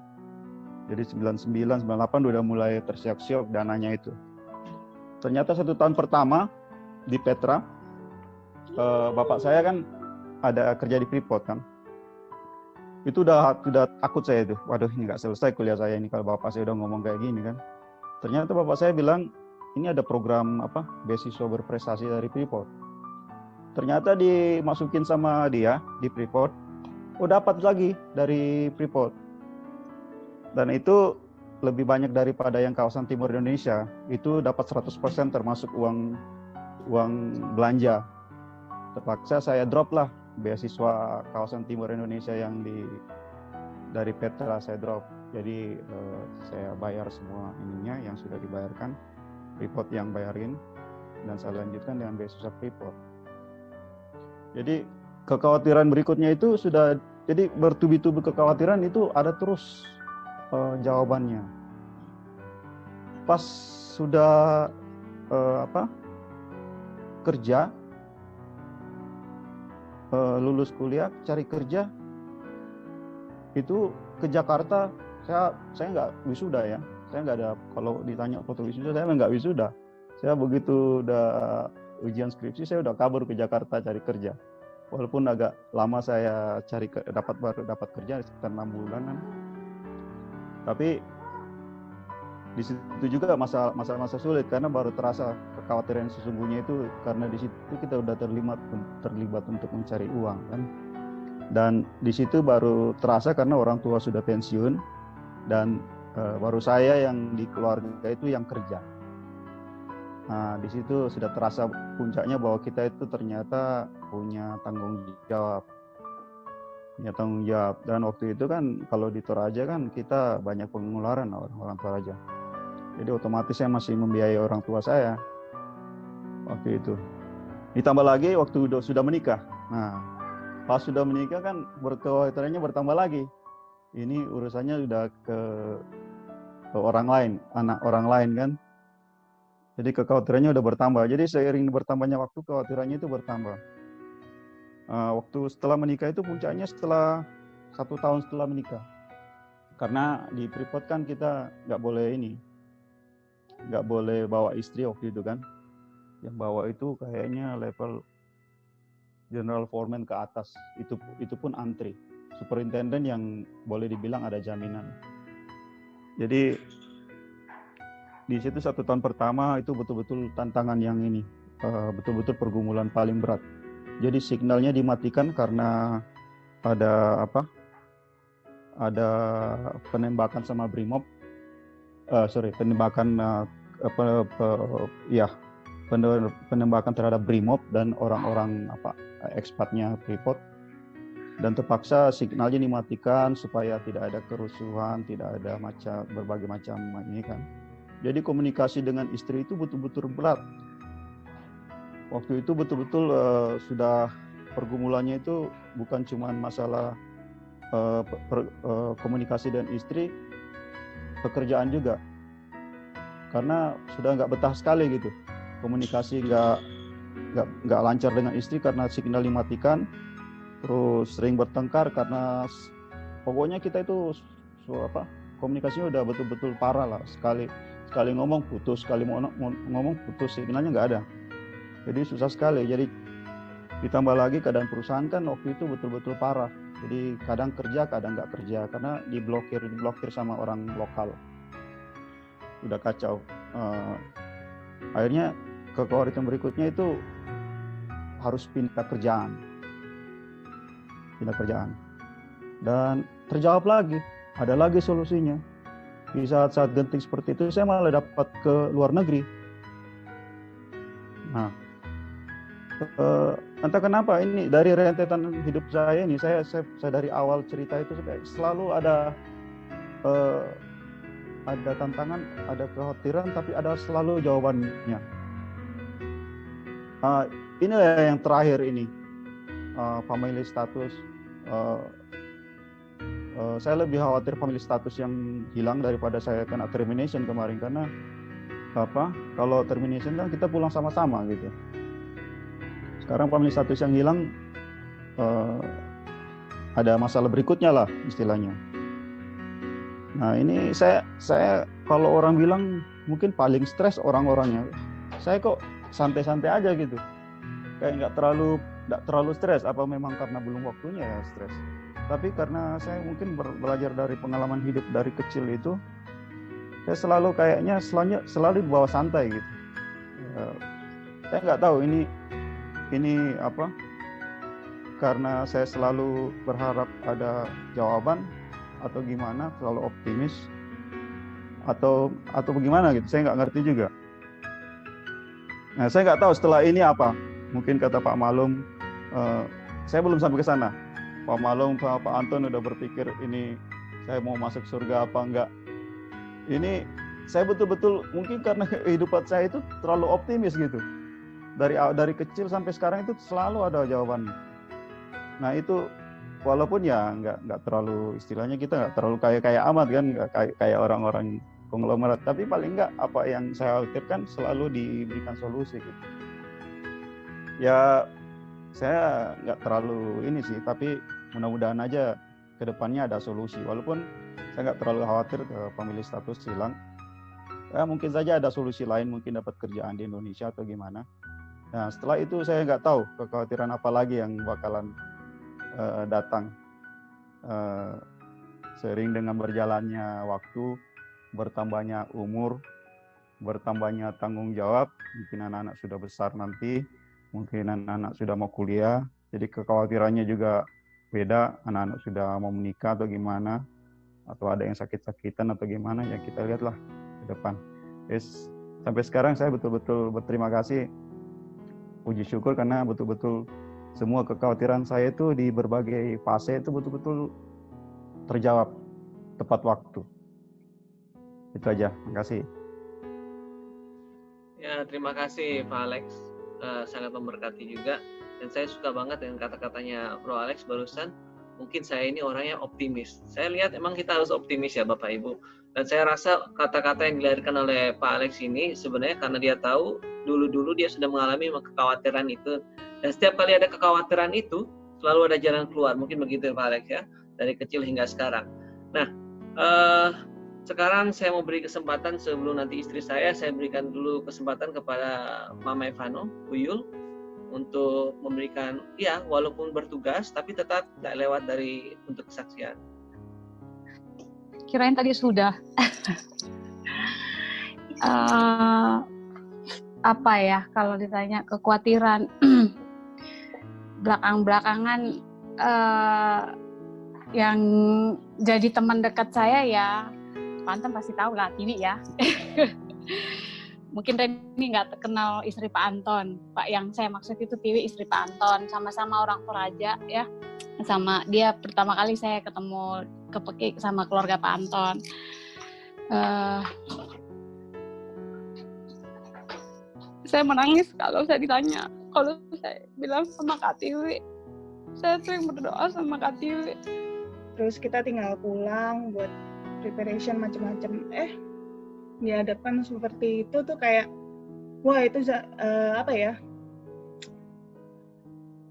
Jadi 99, 98 udah mulai tersiap-siap dananya itu. Ternyata 1 tahun pertama di Petra, bapak saya kan ada kerja di Freeport kan. Itu udah takut saya itu. Waduh ini nggak selesai kuliah saya ini kalau bapak saya udah ngomong kayak gini kan. Ternyata bapak saya bilang, ini ada program beasiswa berprestasi dari Freeport. Ternyata dimasukin sama dia di Freeport, dapat lagi dari Freeport. Dan itu lebih banyak daripada yang kawasan timur Indonesia. Itu dapat 100% termasuk uang belanja. Terpaksa saya drop lah beasiswa kawasan timur Indonesia yang dari Petra saya drop. Jadi saya bayar semua ininya yang sudah dibayarkan. Freeport yang bayarin, dan saya lanjutkan dengan beasiswa Freeport. Jadi kekhawatiran berikutnya itu sudah, jadi bertubi-tubi kekhawatiran itu ada terus jawabannya. Pas sudah kerja, lulus kuliah, cari kerja, itu ke Jakarta, saya nggak wisuda ya. Saya nggak ada, kalau ditanya foto wisuda, saya nggak wisuda. Saya begitu udah ujian skripsi, saya udah kabur ke Jakarta cari kerja. Walaupun agak lama saya baru dapat kerja sekitar 6 bulanan. Tapi di situ juga masa-masa sulit karena baru terasa kekhawatiran sesungguhnya itu, karena di situ kita udah terlibat untuk mencari uang kan. Dan di situ baru terasa karena orang tua sudah pensiun dan baru saya yang di keluarga itu yang kerja. Nah, di situ sudah terasa puncaknya bahwa kita itu ternyata punya tanggung jawab. Dan waktu itu kan kalau di Toraja kan kita banyak pengeluaran orang Toraja. Jadi otomatis saya masih membiayai orang tua saya waktu itu. Ditambah lagi waktu sudah menikah. Nah, pas sudah menikah kan kekhawatirannya bertambah lagi. ini urusannya udah ke orang lain, anak orang lain kan. Jadi kekhawatirannya udah bertambah. Jadi seiring bertambahnya waktu, kekhawatirannya itu bertambah. Waktu setelah menikah itu puncaknya setelah 1 tahun setelah menikah. Karena di Freeport kan kita nggak boleh bawa istri waktu itu kan. Yang bawa itu kayaknya level General Foreman ke atas. Itu pun antri. Superintendent yang boleh dibilang ada jaminan. Jadi di situ 1 tahun pertama itu betul-betul tantangan yang ini, betul-betul pergumulan paling berat. Jadi signalnya dimatikan karena ada penembakan sama Brimob, penembakan terhadap Brimob dan orang-orang ekspatnya Freeport, dan terpaksa signalnya dimatikan supaya tidak ada kerusuhan, tidak ada berbagai macam ini kan. Jadi komunikasi dengan istri itu betul-betul berat. Waktu itu betul-betul sudah pergumulannya itu bukan cuma masalah komunikasi dengan istri, pekerjaan juga. Karena sudah nggak betah sekali gitu. Komunikasi nggak lancar dengan istri karena signal dimatikan, terus sering bertengkar karena pokoknya kita itu komunikasinya udah betul-betul parah lah. Sekali ngomong putus, sekali ngomong putus, signalnya nggak ada. Jadi susah sekali. Jadi ditambah lagi keadaan perusahaan kan waktu itu betul-betul parah. Jadi kadang kerja, kadang nggak kerja karena diblokir sama orang lokal. Udah kacau. Akhirnya kekhawatiran berikutnya itu harus pindah kerjaan. Dan terjawab lagi, ada lagi solusinya. Di saat-saat genting seperti itu saya malah dapat ke luar negeri. Nah, entah kenapa ini dari rentetan hidup saya ini, saya dari awal cerita itu selalu ada tantangan, ada kekhawatiran, tapi ada selalu jawabannya. Inilah yang terakhir ini, family status. Saya lebih khawatir family status yang hilang daripada saya kena termination kemarin, karena kalau termination kan kita pulang sama-sama gitu. Sekarang family status yang hilang, ada masalah berikutnya lah istilahnya. Nah ini saya kalau orang bilang mungkin paling stres orang-orangnya, saya kok santai-santai aja gitu, kayak nggak terlalu stres. Apa memang karena belum waktunya ya stres? Tapi karena saya mungkin belajar dari pengalaman hidup dari kecil itu, saya selalu kayaknya selalu dibawa santai gitu. Saya nggak tahu ini karena saya selalu berharap ada jawaban atau gimana, selalu optimis atau bagaimana gitu. Saya nggak ngerti juga. Nah, saya nggak tahu setelah ini apa. Mungkin kata Pak Malum, saya belum sampai ke sana. Pak Malum sama Pak Anton udah berpikir ini saya mau masuk surga apa enggak. Ini saya betul-betul mungkin karena kehidupan saya itu terlalu optimis gitu. Dari kecil sampai sekarang itu selalu ada jawabannya. Nah itu walaupun ya nggak terlalu, istilahnya kita nggak terlalu kaya amat kan, nggak kayak orang-orang konglomerat, tapi paling nggak apa yang saya khawatirkan selalu diberikan solusi gitu. Ya saya nggak terlalu ini sih, tapi mudah-mudahan aja ke depannya ada solusi. Walaupun saya nggak terlalu khawatir ke family status hilang, ya mungkin saja ada solusi lain, mungkin dapat kerjaan di Indonesia atau gimana. Nah setelah itu saya nggak tahu kekhawatiran apa lagi yang bakalan datang. Seiring dengan berjalannya waktu, bertambahnya umur, bertambahnya tanggung jawab, mungkin anak-anak sudah besar nanti, mungkin anak-anak sudah mau kuliah, jadi kekhawatirannya juga beda, anak-anak sudah mau menikah atau gimana, atau ada yang sakit-sakitan atau gimana, ya kita lihatlah ke depan. Sampai sekarang saya betul-betul berterima kasih, puji syukur karena betul-betul semua kekhawatiran saya itu di berbagai fase itu betul-betul terjawab tepat waktu. Itu aja, terima kasih. Ya, terima kasih Pak Alex, sangat memberkati juga. Dan saya suka banget dengan kata-katanya Bro Alex barusan, mungkin saya ini orangnya optimis. Saya lihat emang kita harus optimis ya Bapak Ibu. Dan saya rasa kata-kata yang dilahirkan oleh Pak Alex ini sebenarnya karena dia tahu dulu-dulu dia sudah mengalami kekhawatiran itu. Dan setiap kali ada kekhawatiran itu, selalu ada jalan keluar. Mungkin begitu ya Pak Alex ya, dari kecil hingga sekarang. Nah, sekarang saya mau beri kesempatan sebelum nanti istri saya berikan dulu kesempatan kepada Mama Evano, Bu Yul, untuk memberikan, ya walaupun bertugas, tapi tetap tidak lewat dari untuk kesaksian. Kirain tadi sudah. Apa ya kalau ditanya kekhawatiran belakangan yang jadi teman dekat saya ya Pak Anton pasti tahu lah, Tiwi ya. Mungkin Reni nggak kenal istri Pak Anton. Pak yang saya maksud itu Tiwi istri Pak Anton, sama-sama orang Toraja ya. Sama dia pertama kali saya ketemu ke Pekik sama keluarga Pak Anton. Saya menangis kalau saya ditanya, kalau saya bilang sama Kak Tiwi. Saya sering berdoa sama Kak Tiwi. Terus kita tinggal pulang buat preparation macam-macam. Dihadapkan seperti itu tuh kayak, wah itu apa ya?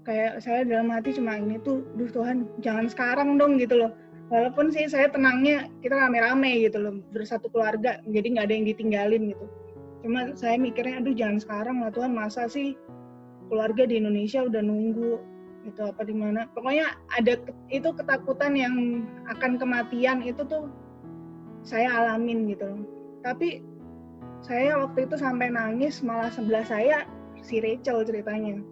Kayak saya dalam hati cuma ini tuh, duh Tuhan jangan sekarang dong gitu loh. Walaupun sih saya tenangnya kita rame-rame gitu loh, bersatu keluarga, jadi nggak ada yang ditinggalin gitu. Cuma saya mikirnya, aduh jangan sekarang lah Tuhan, masa sih keluarga di Indonesia udah nunggu gitu apa di mana. Pokoknya ada itu ketakutan yang akan kematian itu tuh saya alamin gitu loh. Tapi saya waktu itu sampai nangis, malah sebelah saya si Rachel ceritanya.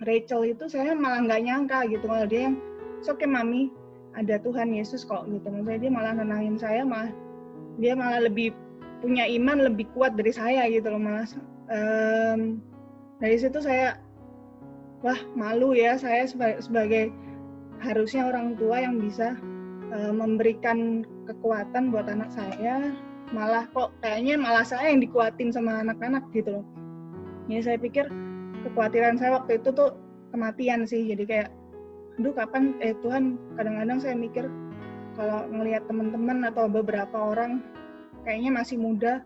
Rachel itu saya malah nggak nyangka gitu, malah dia yang oke Mami, ada Tuhan Yesus kok gitu. Maksudnya dia malah nenangin saya, dia malah lebih punya iman lebih kuat dari saya gitu loh. Malah dari situ saya wah malu ya, saya sebagai harusnya orang tua yang bisa memberikan kekuatan buat anak saya, malah kok kayaknya malah saya yang dikuatin sama anak-anak gitu loh. Jadi saya pikir kekhawatiran saya waktu itu tuh kematian sih. Jadi kayak aduh kapan Tuhan, kadang-kadang saya mikir kalau ngelihat teman-teman atau beberapa orang kayaknya masih muda,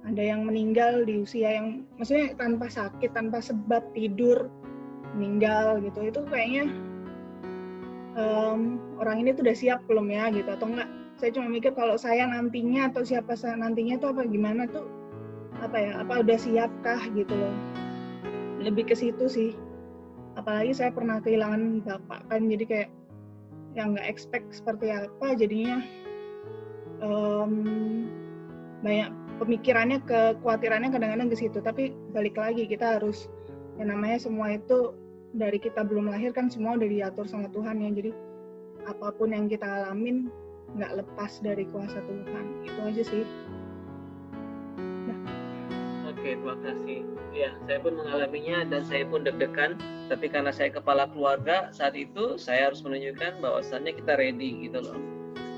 ada yang meninggal di usia yang maksudnya tanpa sakit, tanpa sebab, tidur meninggal gitu, itu kayaknya orang ini tuh udah siap belum ya gitu, atau enggak. Saya cuma mikir kalau saya nantinya atau siapa saya nantinya tuh apa gimana tuh, apa ya, apa udah siapkah gitu loh, lebih ke situ sih. Apalagi saya pernah kehilangan bapak kan, jadi kayak yang nggak expect seperti apa jadinya. Banyak pemikirannya, kekhawatirannya kadang-kadang ke situ. Tapi balik lagi, kita harus, yang namanya semua itu dari kita belum lahir kan semua udah diatur sama Tuhan ya. Jadi apapun yang kita alamin nggak lepas dari kuasa Tuhan. Itu aja sih. Nah. Oke, terima kasih. Ya, saya pun mengalaminya dan saya pun deg-degan. Tapi karena saya kepala keluarga saat itu, saya harus menunjukkan bahwasannya kita ready gitu loh.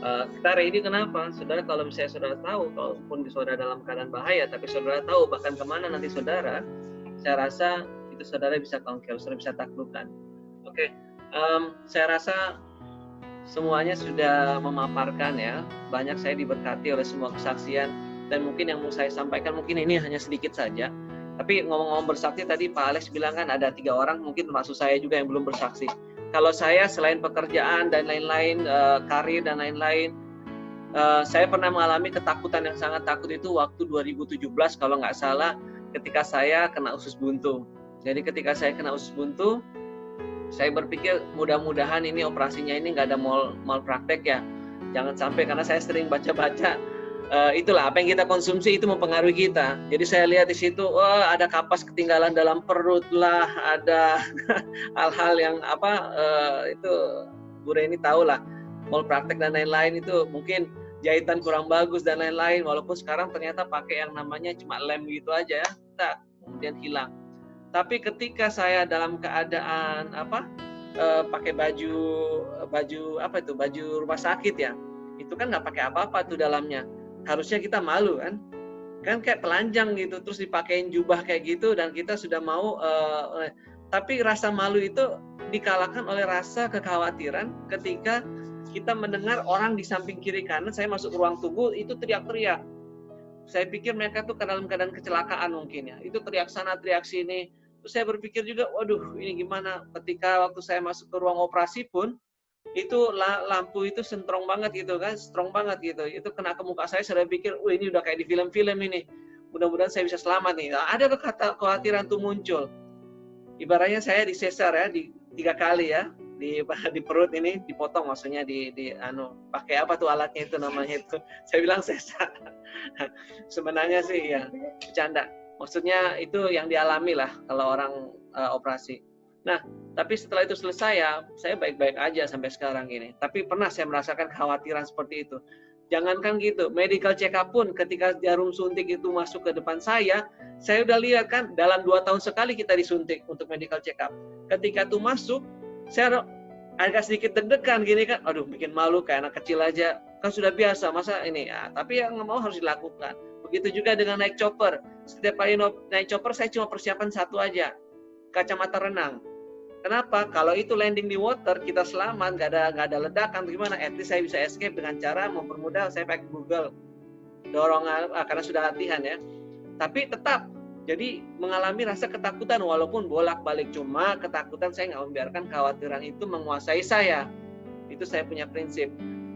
Kita ready kenapa? Saudara, kalau misalnya saudara tahu, kalaupun saudara dalam keadaan bahaya, tapi saudara tahu bahkan kemana nanti saudara, saya rasa itu saudara bisa conquer, saudara bisa taklukkan. Oke, saya rasa semuanya sudah memaparkan ya. Banyak saya diberkati oleh semua kesaksian, dan mungkin yang mau saya sampaikan mungkin ini hanya sedikit saja. Tapi ngomong-ngomong bersaksi tadi Pak Alex bilang kan ada 3 orang, mungkin termasuk saya juga yang belum bersaksi. Kalau saya selain pekerjaan dan lain-lain, karir dan lain-lain, saya pernah mengalami ketakutan yang sangat takut itu waktu 2017 kalau nggak salah, ketika saya kena usus buntu. Jadi ketika saya kena usus buntu, saya berpikir mudah-mudahan ini operasinya ini nggak ada malpraktek ya. Jangan sampai, karena saya sering baca-baca, itulah apa yang kita konsumsi itu mempengaruhi kita. Jadi saya lihat di situ, ada kapas ketinggalan dalam perut lah, ada hal-hal yang itu Bu Reni tahu lah, malpraktek dan lain-lain itu mungkin jahitan kurang bagus dan lain-lain. Walaupun sekarang ternyata pakai yang namanya cuma lem gitu aja ya, kemudian hilang. Tapi ketika saya dalam keadaan pakai baju rumah sakit ya, itu kan nggak pakai apa-apa tuh dalamnya. Harusnya kita malu kan kayak telanjang gitu, terus dipakein jubah kayak gitu, dan kita sudah mau, tapi rasa malu itu dikalahkan oleh rasa kekhawatiran ketika kita mendengar orang di samping kiri kanan saya masuk ke ruang tunggu itu teriak-teriak. Saya pikir mereka tuh dalam keadaan kecelakaan mungkin ya. Itu teriak sana, teriak sini. Terus saya berpikir juga, waduh ini gimana ketika waktu saya masuk ke ruang operasi pun itu lampu itu sentrong banget gitu kan, strong banget gitu. Itu kena ke muka saya pikir, ini udah kayak di film-film ini. Mudah-mudahan saya bisa selamat nih. Nah, ada kekhawatiran tuh muncul. Ibaratnya saya di sesar ya, di 3 kali ya, di perut ini dipotong maksudnya pakai apa tuh alatnya itu namanya itu. Saya bilang sesar. Sebenarnya sih ya bercanda. Maksudnya itu yang dialami lah kalau orang operasi. Nah, tapi setelah itu selesai ya, saya baik-baik aja sampai sekarang ini. Tapi pernah saya merasakan kekhawatiran seperti itu. Jangankan gitu, medical check up pun ketika jarum suntik itu masuk ke depan saya udah lihat kan dalam 2 tahun sekali kita disuntik untuk medical check up. Ketika itu masuk, saya agak sedikit deg-degan gini kan, aduh bikin malu kayak anak kecil aja, kan sudah biasa, masa ini ya, tapi yang nggak mau harus dilakukan. Begitu juga dengan naik chopper, setiap kali naik chopper saya cuma persiapan satu aja, kacamata renang. Kenapa? Kalau itu landing di water, kita selamat, nggak ada ledakan, gimana? At least saya bisa escape dengan cara mempermudah, saya pakai Google. Dorongan, karena sudah latihan ya. Tapi tetap, jadi mengalami rasa ketakutan, walaupun bolak-balik. Cuma ketakutan saya nggak membiarkan kekhawatiran itu menguasai saya. Itu saya punya prinsip.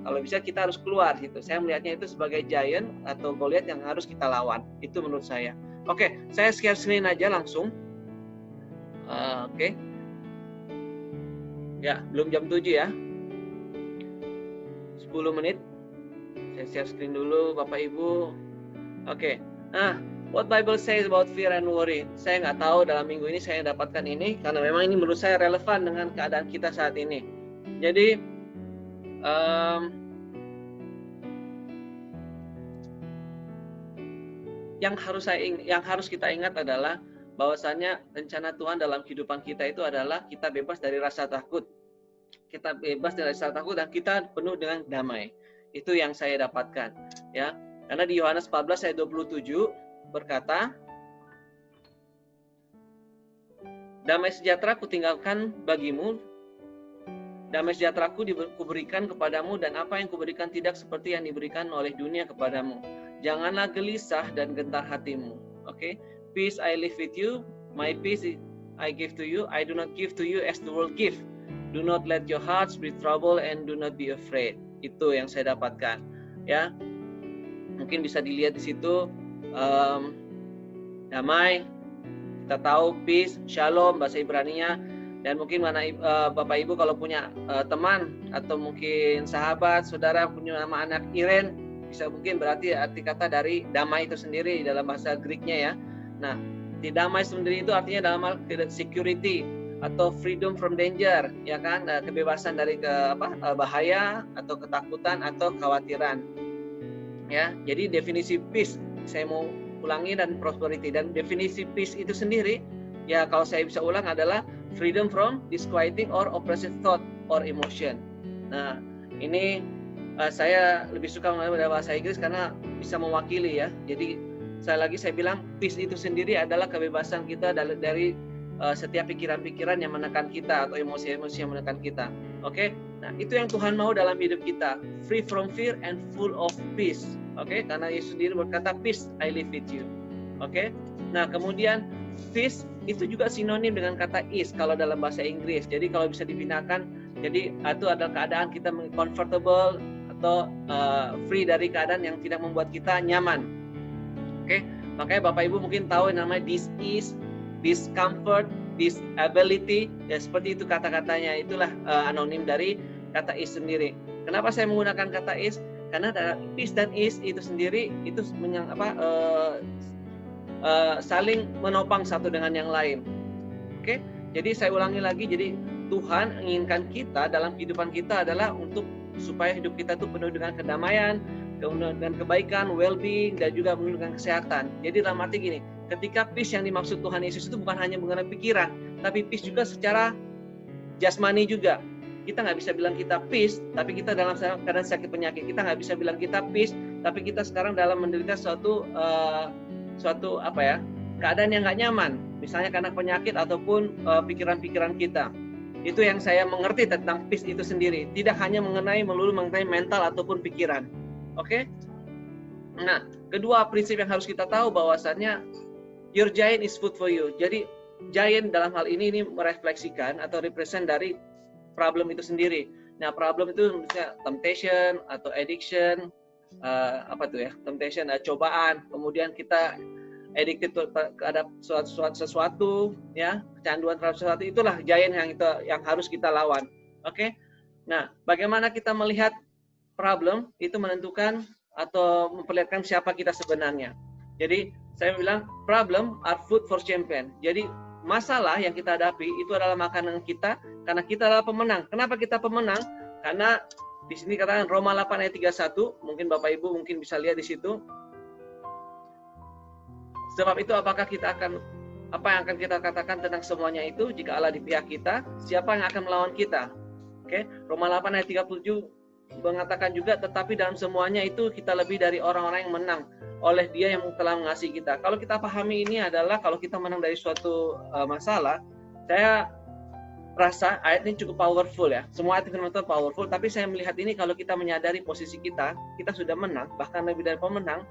Kalau bisa kita harus keluar gitu. Saya melihatnya itu sebagai giant atau Goliath yang harus kita lawan. Itu menurut saya. Oke, saya share screen aja langsung. Oke. Ya, belum jam 7 ya. 10 menit. Saya share screen dulu Bapak Ibu. Oke. Nah, what Bible says about fear and worry. Saya nggak tahu dalam minggu ini saya dapatkan ini karena memang ini menurut saya relevan dengan keadaan kita saat ini. Jadi yang harus kita ingat adalah bahwasannya rencana Tuhan dalam kehidupan kita itu adalah kita bebas dari rasa takut. Kita bebas dari rasa takut dan kita penuh dengan damai. Itu yang saya dapatkan, ya. Karena di Yohanes 14 ayat 27 berkata, damai sejahtera kutinggalkan bagimu, damai sejahtera kuberikan kepadamu, dan apa yang kuberikan tidak seperti yang diberikan oleh dunia kepadamu. Janganlah gelisah dan gentar hatimu. Oke? Peace I live with you, my peace I give to you. I do not give to you as the world give. Do not let your hearts be troubled and do not be afraid. Itu yang saya dapatkan, ya. Mungkin bisa dilihat di situ damai. Kita tahu peace, shalom bahasa Ibrani-nya. Dan mungkin Bapak Ibu kalau punya teman atau mungkin sahabat, saudara punya nama anak Iren, bisa mungkin berarti arti kata dari damai itu sendiri dalam bahasa Greek-nya ya. Nah, di damai sendiri itu artinya dalam hal security atau freedom from danger, ya kan, kebebasan dari bahaya atau ketakutan atau kekhawatiran. Ya, jadi definisi peace saya mau ulangi dan prosperity, dan definisi peace itu sendiri ya kalau saya bisa ulang adalah freedom from disquieting or oppressive thought or emotion. Nah, ini saya lebih suka menggunakan bahasa Inggris karena bisa mewakili ya. Jadi saya bilang peace itu sendiri adalah kebebasan kita dari setiap pikiran-pikiran yang menekan kita atau emosi-emosi yang menekan kita. Oke? Nah, itu yang Tuhan mau dalam hidup kita. Free from fear and full of peace. Oke? Karena Yesus sendiri berkata, peace I live with you. Oke? Nah, kemudian peace itu juga sinonim dengan kata ease kalau dalam bahasa Inggris. Jadi kalau bisa dipindahkan, jadi itu adalah keadaan kita comfortable atau free dari keadaan yang tidak membuat kita nyaman. Oke? Makanya Bapak Ibu mungkin tahu yang namanya dis-ease, discomfort, disability, ya seperti itu kata-katanya. Itulah anonim dari kata is sendiri. Kenapa saya menggunakan kata is? Karena peace dan is itu sendiri itu saling menopang satu dengan yang lain. Oke? Jadi saya ulangi lagi, jadi Tuhan menginginkan kita dalam kehidupan kita adalah untuk supaya hidup kita itu penuh dengan kedamaian, dengan kebaikan, well-being, dan juga penuh dengan kesehatan. Jadi dalam arti gini, ketika peace yang dimaksud Tuhan Yesus itu bukan hanya mengenai pikiran, tapi peace juga secara jasmani juga. Kita nggak bisa bilang kita peace, tapi kita dalam keadaan sakit penyakit. Kita nggak bisa bilang kita peace, tapi kita sekarang dalam menderita suatu keadaan yang nggak nyaman. Misalnya karena penyakit ataupun pikiran-pikiran kita. Itu yang saya mengerti tentang peace itu sendiri. Tidak hanya melulu mengenai mental ataupun pikiran. Oke? Nah, kedua prinsip yang harus kita tahu bahwasannya your giant is food for you. Jadi giant dalam hal ini merefleksikan atau represent dari problem itu sendiri. Nah, problem itu misalnya temptation atau addiction, temptation, cobaan. Kemudian kita addicted terhadap sesuatu, ya, kecanduan terhadap sesuatu. Itulah giant yang harus kita lawan. Oke? Nah, bagaimana kita melihat problem itu menentukan atau memperlihatkan siapa kita sebenarnya. Jadi saya bilang problem are food for champion. Jadi masalah yang kita hadapi itu adalah makanan kita karena kita adalah pemenang. Kenapa kita pemenang? Karena di sini katakan Roma 8 ayat 31, mungkin Bapak Ibu mungkin bisa lihat di situ. Sebab itu apa yang akan kita katakan tentang semuanya itu? Jika Allah di pihak kita, siapa yang akan melawan kita? Oke, Roma 8 ayat 37 mengatakan juga, tetapi dalam semuanya itu kita lebih dari orang-orang yang menang oleh Dia yang telah mengasihi kita. Kalau kita pahami ini adalah kalau kita menang dari suatu masalah, saya rasa ayat ini cukup powerful ya. Semua ayat firman Tuhan powerful, tapi saya melihat ini kalau kita menyadari posisi kita sudah menang, bahkan lebih dari pemenang.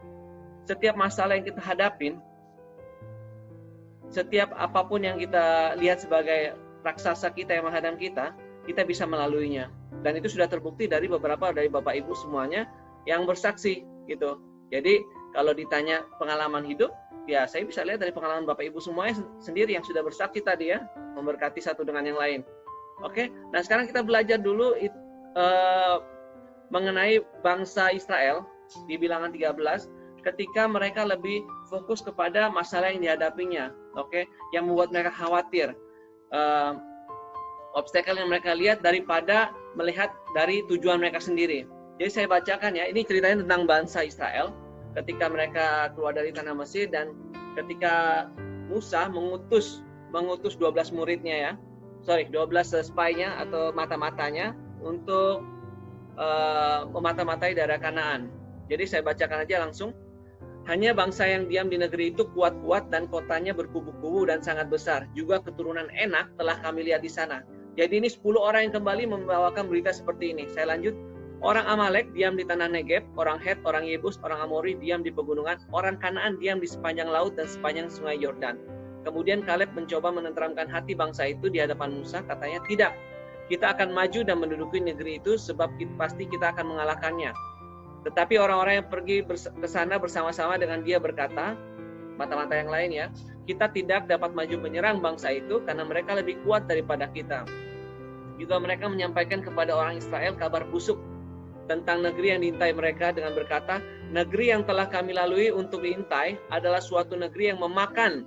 Setiap masalah yang kita hadapin, setiap apapun yang kita lihat sebagai raksasa kita yang menghadang kita bisa melaluinya. Dan itu sudah terbukti dari beberapa dari Bapak Ibu semuanya yang bersaksi gitu. Jadi kalau ditanya pengalaman hidup, ya saya bisa lihat dari pengalaman Bapak Ibu semuanya sendiri yang sudah bersaksi tadi ya, memberkati satu dengan yang lain. Oke, nah sekarang kita belajar dulu mengenai bangsa Israel di Bilangan 13 ketika mereka lebih fokus kepada masalah yang dihadapinya, oke, yang membuat mereka khawatir. Obstacle yang mereka lihat daripada melihat dari tujuan mereka sendiri. Jadi saya bacakan ya, ini ceritanya tentang bangsa Israel ketika mereka keluar dari tanah Mesir dan ketika Musa mengutus 12 muridnya ya. 12 spy-nya atau mata-matanya untuk memata-matai daerah Kanaan. Jadi saya bacakan aja langsung. Hanya bangsa yang diam di negeri itu kuat-kuat dan kotanya berkubu-kubu dan sangat besar. Juga keturunan Enak telah kami lihat di sana. Jadi ini 10 orang yang kembali membawakan berita seperti ini. Saya lanjut. Orang Amalek diam di tanah Negeb, orang Het, orang Yebus, orang Amori diam di pegunungan, orang Kanaan diam di sepanjang laut dan sepanjang sungai Yordan. Kemudian Kaleb mencoba menenteramkan hati bangsa itu di hadapan Musa, katanya, tidak, kita akan maju dan menduduki negeri itu sebab pasti kita akan mengalahkannya. Tetapi orang-orang yang pergi ke sana bersama-sama dengan dia berkata, mata-mata yang lain ya, kita tidak dapat maju menyerang bangsa itu karena mereka lebih kuat daripada kita. Juga mereka menyampaikan kepada orang Israel kabar busuk tentang negeri yang diintai mereka dengan berkata, negeri yang telah kami lalui untuk diintai adalah suatu negeri yang memakan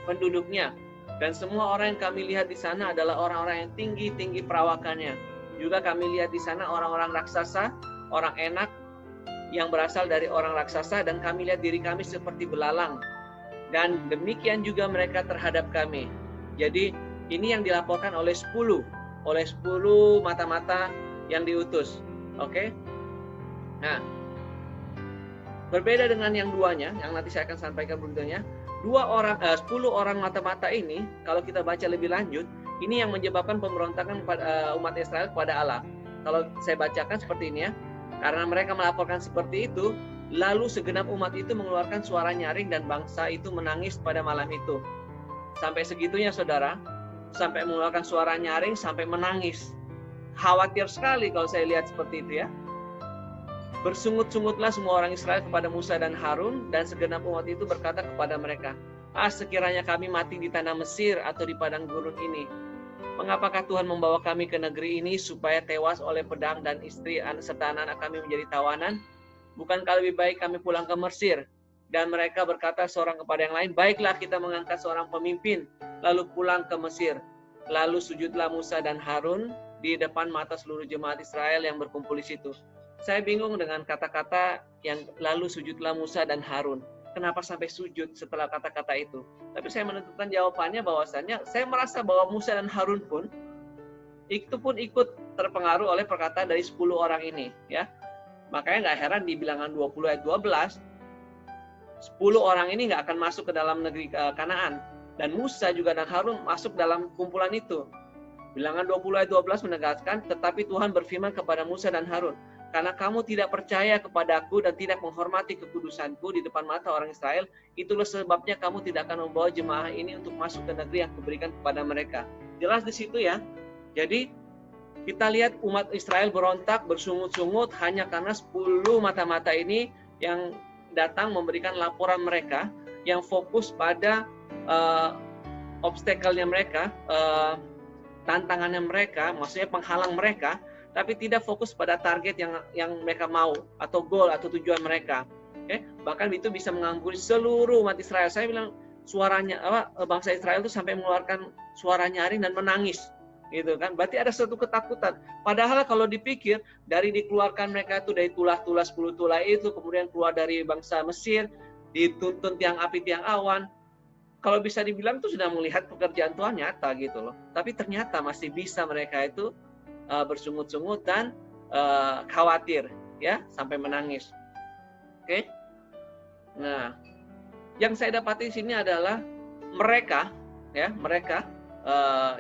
penduduknya. Dan semua orang yang kami lihat di sana adalah orang-orang yang tinggi-tinggi perawakannya. Juga kami lihat di sana orang-orang raksasa, orang Enak yang berasal dari orang raksasa, dan kami lihat diri kami seperti belalang. Dan demikian juga mereka terhadap kami. Jadi ini yang dilaporkan oleh 10 mata-mata yang diutus. Oke. Nah, berbeda dengan yang duanya, yang nanti saya akan sampaikan beritanya. 10 orang mata-mata ini, kalau kita baca lebih lanjut, ini yang menyebabkan pemberontakan umat Israel kepada Allah. Kalau saya bacakan seperti ini ya, karena mereka melaporkan seperti itu, lalu segenap umat itu mengeluarkan suara nyaring dan bangsa itu menangis pada malam itu. Sampai segitunya saudara, sampai mengeluarkan suara nyaring, sampai menangis. Khawatir sekali kalau saya lihat seperti itu ya. Bersungut-sungutlah semua orang Israel kepada Musa dan Harun, dan segenap umat itu berkata kepada mereka, sekiranya kami mati di tanah Mesir atau di padang gurun ini. Mengapakah Tuhan membawa kami ke negeri ini supaya tewas oleh pedang dan istri serta anak-anak kami menjadi tawanan? Bukankah lebih baik kami pulang ke Mesir? Dan mereka berkata seorang kepada yang lain, baiklah kita mengangkat seorang pemimpin, lalu pulang ke Mesir. Lalu sujudlah Musa dan Harun di depan mata seluruh jemaat Israel yang berkumpul di situ. Saya bingung dengan kata-kata yang lalu sujudlah Musa dan Harun. Kenapa sampai sujud setelah kata-kata itu? Tapi saya menentukan jawabannya bahwasannya saya merasa bahwa Musa dan Harun pun ikut terpengaruh oleh perkataan dari 10 orang ini, ya. Makanya nggak heran di Bilangan 20 ayat 12, 10 orang ini nggak akan masuk ke dalam negeri Kanaan, dan Musa juga dan Harun masuk dalam kumpulan itu. Bilangan 20 ayat 12 menegaskan, tetapi Tuhan berfirman kepada Musa dan Harun, karena kamu tidak percaya kepadaku dan tidak menghormati kekudusanku di depan mata orang Israel, itulah sebabnya kamu tidak akan membawa jemaah ini untuk masuk ke negeri yang kuberikan kepada mereka. Jelas di situ ya. Jadi kita lihat umat Israel berontak, bersungut-sungut hanya karena 10 mata-mata ini yang datang memberikan laporan mereka yang fokus pada obstacle-nya mereka, tantangannya mereka, maksudnya penghalang mereka, tapi tidak fokus pada target yang mereka mau atau goal atau tujuan mereka. Oke? Bahkan itu bisa mengganggu seluruh umat Israel. Saya bilang suaranya bangsa Israel itu sampai mengeluarkan suara nyaring dan menangis, gitu kan? Berarti ada satu ketakutan. Padahal kalau dipikir dari dikeluarkan mereka itu dari tulah-tulah 10 tulah itu, kemudian keluar dari bangsa Mesir, dituntun tiang api tiang awan. Kalau bisa dibilang itu sudah melihat pekerjaan Tuhan nyata gitu loh. Tapi ternyata masih bisa mereka itu bersungut-sungut dan khawatir ya sampai menangis. Oke? Nah, yang saya dapati di sini adalah mereka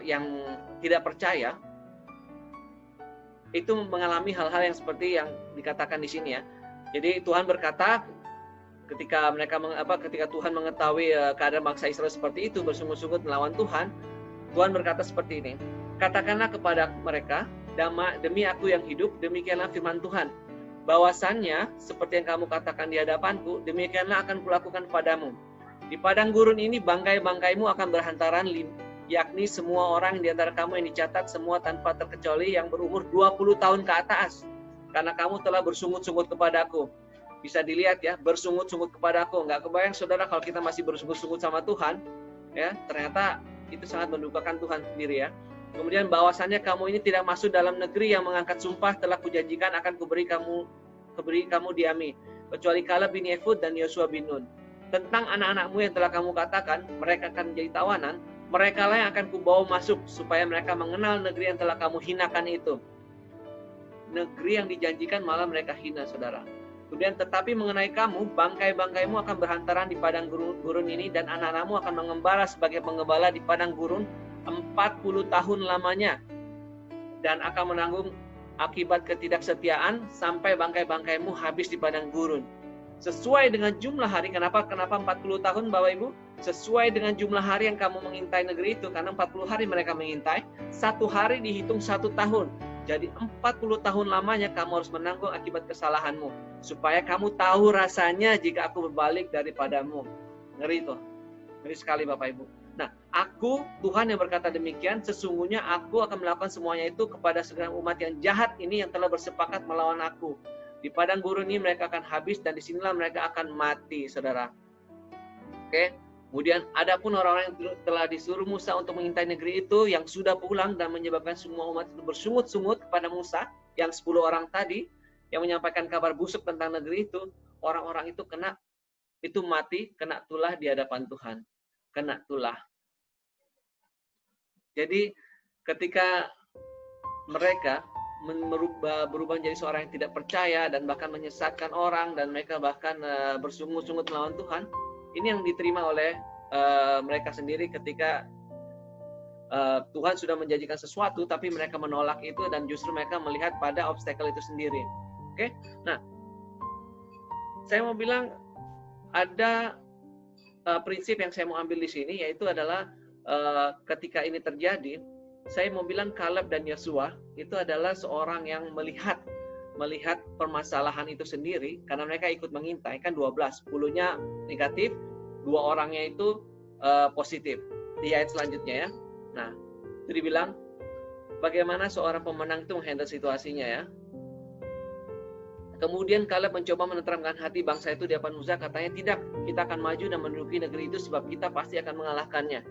yang tidak percaya itu mengalami hal-hal yang seperti yang dikatakan di sini ya. Jadi Tuhan berkata ketika Tuhan mengetahui keadaan bangsa Israel seperti itu bersungut-sungut melawan Tuhan, Tuhan berkata seperti ini, katakanlah kepada mereka, demi aku yang hidup, demikianlah firman Tuhan, bahwasannya seperti yang kamu katakan di hadapanku, demikianlah akan kulakukan padamu. Di padang gurun ini bangkai-bangkaimu akan berhantaran, yakni semua orang di antara kamu yang dicatat, semua tanpa terkecuali yang berumur 20 tahun ke atas, karena kamu telah bersungut-sungut kepadaku. Bisa dilihat ya, bersungut-sungut kepadaku. Nggak kebayang saudara kalau kita masih bersungut-sungut sama Tuhan, ya ternyata itu sangat mendukakan Tuhan sendiri ya. Kemudian bahwasannya kamu ini tidak masuk dalam negeri yang mengangkat sumpah telah kujanjikan akan kuberi kamu diami, kecuali Kaleb bin Yefud dan Yosua bin Nun. Tentang anak-anakmu yang telah kamu katakan, mereka akan menjadi tawanan, mereka lah yang akan kubawa masuk, supaya mereka mengenal negeri yang telah kamu hinakan itu. Negeri yang dijanjikan malah mereka hina, saudara. Kemudian tetapi mengenai kamu, bangkai-bangkaimu akan berhantaran di padang gurun ini, dan anak-anakmu akan mengembara sebagai penggembala di padang gurun 40 tahun lamanya, dan akan menanggung akibat ketidaksetiaan sampai bangkai-bangkaimu habis di padang gurun. Sesuai dengan jumlah hari, kenapa 40 tahun Bapak Ibu? Sesuai dengan jumlah hari yang kamu mengintai negeri itu, karena 40 hari mereka mengintai, 1 hari dihitung 1 tahun. Jadi 40 tahun lamanya kamu harus menanggung akibat kesalahanmu, supaya kamu tahu rasanya jika aku berbalik daripadamu. Ngeri itu, ngeri sekali Bapak Ibu. Nah, aku, Tuhan yang berkata demikian, sesungguhnya aku akan melakukan semuanya itu kepada segala umat yang jahat ini yang telah bersepakat melawan aku. Di padang gurun ini mereka akan habis, dan disinilah mereka akan mati, saudara. Oke. Kemudian adapun orang-orang yang telah disuruh Musa untuk mengintai negeri itu yang sudah pulang dan menyebabkan semua umat itu bersungut-sungut kepada Musa, yang 10 orang tadi yang menyampaikan kabar busuk tentang negeri itu, orang-orang itu mati, kena tulah di hadapan Tuhan. Kena tulah. Jadi ketika mereka berubah menjadi seorang yang tidak percaya dan bahkan menyesatkan orang, dan mereka bahkan bersungut-sungut melawan Tuhan, ini yang diterima oleh mereka sendiri ketika Tuhan sudah menjanjikan sesuatu, tapi mereka menolak itu dan justru mereka melihat pada obstacle itu sendiri. Oke, nah saya mau bilang ada prinsip yang saya mau ambil di sini, yaitu adalah ketika ini terjadi, saya mau bilang Kaleb dan Yosua itu adalah seorang yang melihat permasalahan itu sendiri, karena mereka ikut mengintai, kan 12, 10-nya negatif, 2 orangnya itu positif. Di ayat selanjutnya ya. Nah, itu dibilang bagaimana seorang pemenang itu menghandle situasinya ya. Kemudian Kaleb mencoba menenteramkan hati bangsa itu di hadapan Musa, katanya, tidak, kita akan maju dan menduduki negeri itu sebab kita pasti akan mengalahkannya.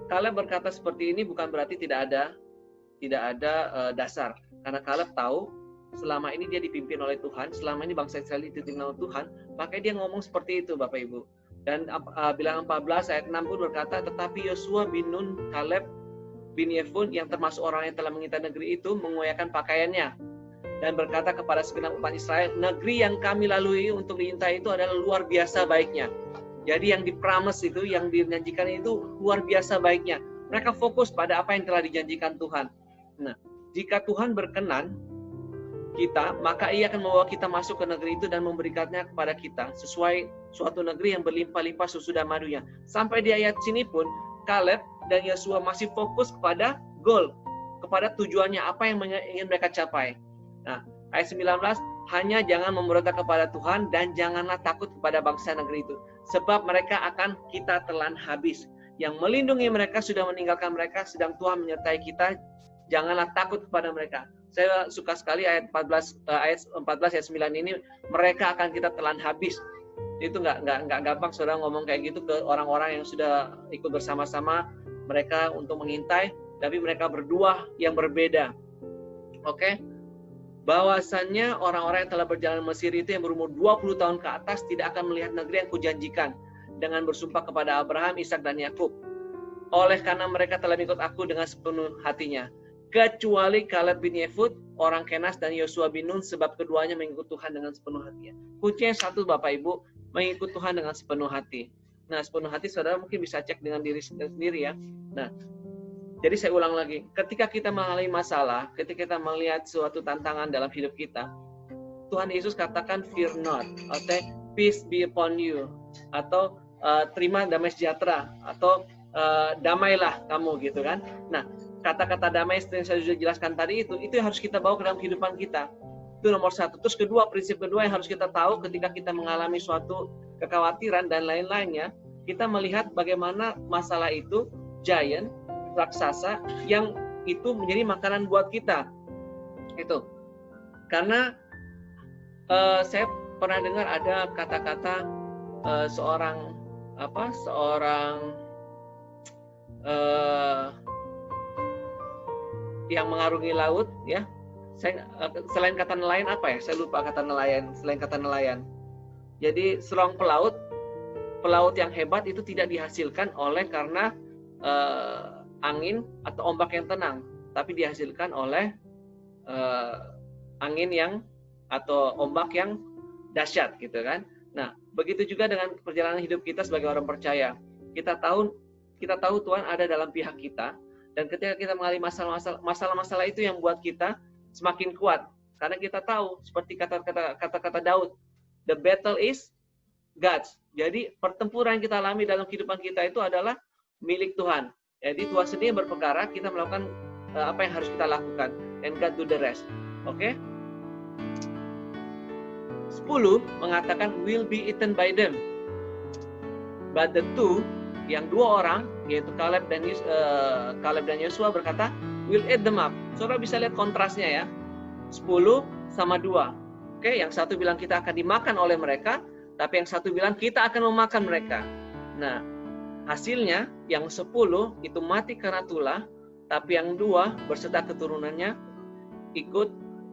Kaleb berkata seperti ini bukan berarti tidak ada dasar, karena Kaleb tahu selama ini dia dipimpin oleh Tuhan, selama ini bangsa Israel dipimpin oleh Tuhan, makanya dia ngomong seperti itu Bapak Ibu. Dan bilangan 14 ayat 6 pun berkata, tetapi Yosua bin Nun, Kaleb bin Yefun yang termasuk orang yang telah mengintai negeri itu mengoyakkan pakaiannya dan berkata kepada segenap umat Israel, negeri yang kami lalui untuk diintai itu adalah luar biasa baiknya. Jadi yang dipromise itu, yang dijanjikan itu luar biasa baiknya. Mereka fokus pada apa yang telah dijanjikan Tuhan. Nah, jika Tuhan berkenan kita, maka Ia akan membawa kita masuk ke negeri itu dan memberikannya kepada kita sesuai suatu negeri yang berlimpah-limpah susu dan madunya. Sampai di ayat sini pun Kaleb dan Yosua masih fokus kepada goal, kepada tujuannya apa yang ingin mereka capai. Nah, ayat 19, hanya jangan memberontak kepada Tuhan dan janganlah takut kepada bangsa negeri itu, sebab mereka akan kita telan habis. Yang melindungi mereka sudah meninggalkan mereka, sedang Tuhan menyertai kita. Janganlah takut kepada mereka. Saya suka sekali ayat 14 ayat 9 ini, mereka akan kita telan habis. Itu nggak gampang saudara ngomong kayak gitu ke orang-orang yang sudah ikut bersama-sama mereka untuk mengintai, tapi mereka berdua yang berbeda. Oke? Bahwasannya orang-orang yang telah berjalan Mesir itu yang berumur 20 tahun ke atas tidak akan melihat negeri yang kujanjikan dengan bersumpah kepada Abraham, Ishak dan Yakub. Oleh karena mereka telah mengikut aku dengan sepenuh hatinya. Kecuali Kaleb bin Yefud, orang Kenas, dan Yosua bin Nun, sebab keduanya mengikut Tuhan dengan sepenuh hati. Kuncinya satu Bapak Ibu, mengikut Tuhan dengan sepenuh hati. Nah, sepenuh hati saudara mungkin bisa cek dengan diri sendiri ya. Nah, jadi saya ulang lagi, ketika kita mengalami masalah, ketika kita melihat suatu tantangan dalam hidup kita, Tuhan Yesus katakan fear not, atau peace be upon you, atau terima damai sejahtera, atau damailah kamu gitu kan. Nah, kata-kata damai yang saya sudah jelaskan tadi itu yang harus kita bawa ke dalam kehidupan kita. Itu nomor satu. Terus kedua, prinsip kedua yang harus kita tahu ketika kita mengalami suatu kekhawatiran dan lain-lainnya, kita melihat bagaimana masalah itu giant, raksasa, yang itu menjadi makanan buat kita. Itu. Karena saya pernah dengar ada kata-kata seorang yang mengarungi laut, ya. Selain kata nelayan apa ya? Saya lupa kata nelayan. Selain kata nelayan. Jadi seorang pelaut yang hebat itu tidak dihasilkan oleh karena angin atau ombak yang tenang, tapi dihasilkan oleh angin yang atau ombak yang dahsyat, gitu kan? Nah, begitu juga dengan perjalanan hidup kita sebagai orang percaya. Kita tahu Tuhan ada dalam pihak kita. Dan ketika kita mengalami masalah-masalah itu yang buat kita semakin kuat. Karena kita tahu, seperti kata-kata Daud, the battle is God's. Jadi pertempuran yang kita alami dalam kehidupan kita itu adalah milik Tuhan. Jadi Tuhan sendiri berperkara, kita melakukan apa yang harus kita lakukan. And God do the rest. Oke? 10 mengatakan will be eaten by them. But the two, yang dua orang, yaitu Kaleb dan Yosua berkata, will eat them up. Saudara bisa lihat kontrasnya ya. 10 sama 2. Oke, yang satu bilang kita akan dimakan oleh mereka, tapi yang satu bilang kita akan memakan mereka. Nah, hasilnya yang 10 itu mati karena tulah, tapi yang 2 berserta keturunannya ikut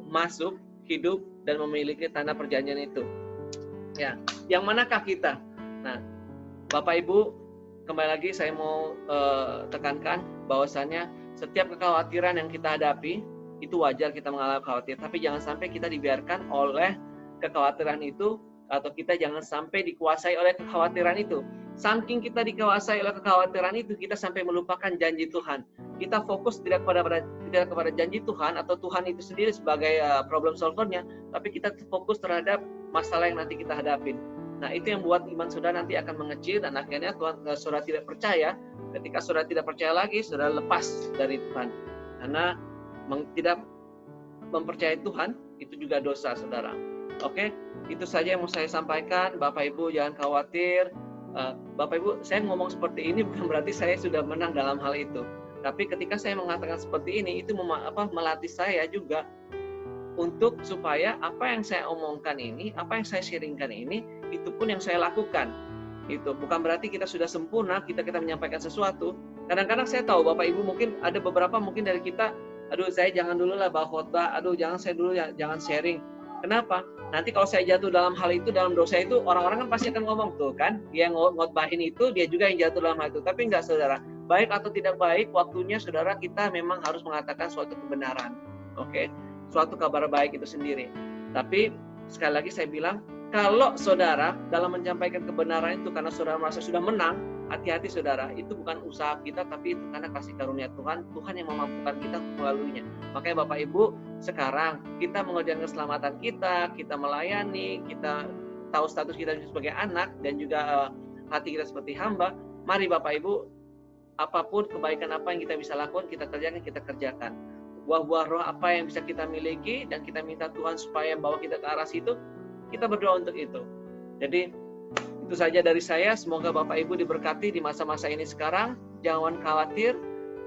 masuk, hidup, dan memiliki tanah perjanjian itu. Ya, yang manakah kita? Nah, Bapak Ibu, kembali lagi saya mau tekankan bahwasannya setiap kekhawatiran yang kita hadapi itu wajar kita mengalami khawatir, tapi jangan sampai kita dibiarkan oleh kekhawatiran itu, atau kita jangan sampai dikuasai oleh kekhawatiran itu. Saking kita dikuasai oleh kekhawatiran itu, kita sampai melupakan janji Tuhan. Kita fokus tidak kepada janji Tuhan atau Tuhan itu sendiri sebagai problem solvernya, tapi kita fokus terhadap masalah yang nanti kita hadapin. Nah, itu yang buat iman saudara nanti akan mengecil, dan akhirnya saudara tidak percaya. Ketika saudara tidak percaya lagi, saudara lepas dari Tuhan. Karena tidak mempercayai Tuhan, itu juga dosa saudara. Oke, itu saja yang mau saya sampaikan. Bapak Ibu jangan khawatir. Bapak Ibu, saya ngomong seperti ini bukan berarti saya sudah menang dalam hal itu. Tapi ketika saya mengatakan seperti ini, itu melatih saya juga untuk supaya apa yang saya omongkan ini, apa yang saya sharingkan ini, itu pun yang saya lakukan. Itu bukan berarti kita sudah sempurna, kita menyampaikan sesuatu. Kadang-kadang saya tahu Bapak Ibu mungkin ada beberapa mungkin dari kita, aduh saya jangan dulu lah bawa khotbah, aduh jangan saya dulu ya, jangan sharing. Kenapa? Nanti kalau saya jatuh dalam hal itu, dalam dosa itu, orang-orang kan pasti akan ngomong tuh kan, dia ngotbahin itu, dia juga yang jatuh dalam hal itu. Tapi enggak saudara, baik atau tidak baik, waktunya saudara kita memang harus mengatakan suatu kebenaran. Oke? Suatu kabar baik itu sendiri. Tapi sekali lagi saya bilang, kalau saudara dalam menyampaikan kebenaran itu karena saudara merasa sudah menang, hati-hati saudara, itu bukan usaha kita, tapi itu karena kasih karunia Tuhan, Tuhan yang memampukan kita melaluinya. Makanya Bapak Ibu, sekarang kita mengerjakan keselamatan kita melayani, kita tahu status kita sebagai anak, dan juga hati kita seperti hamba. Mari Bapak Ibu, apapun kebaikan apa yang kita bisa lakukan, kita kerjakan. Buah-buah roh apa yang bisa kita miliki, dan kita minta Tuhan supaya bawa kita ke arah situ, kita berdoa untuk itu. Jadi itu saja dari saya. Semoga Bapak Ibu diberkati di masa-masa ini sekarang. Jangan khawatir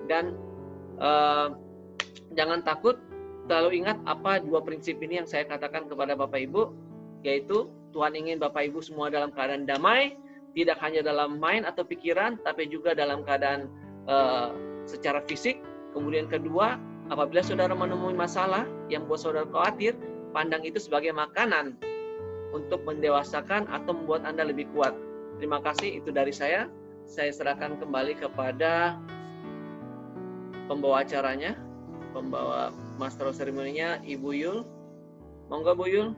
dan jangan takut. Selalu ingat apa 2 prinsip ini yang saya katakan kepada Bapak Ibu, yaitu Tuhan ingin Bapak Ibu semua dalam keadaan damai, tidak hanya dalam mind atau pikiran, tapi juga dalam keadaan secara fisik. Kemudian kedua, apabila saudara menemui masalah yang membuat saudara khawatir, pandang itu sebagai makanan untuk mendewasakan atau membuat Anda lebih kuat. Terima kasih, itu dari saya. Saya serahkan kembali kepada pembawa acaranya, pembawa master of ceremony-nya, Ibu Yul. Monggo Bu Yul.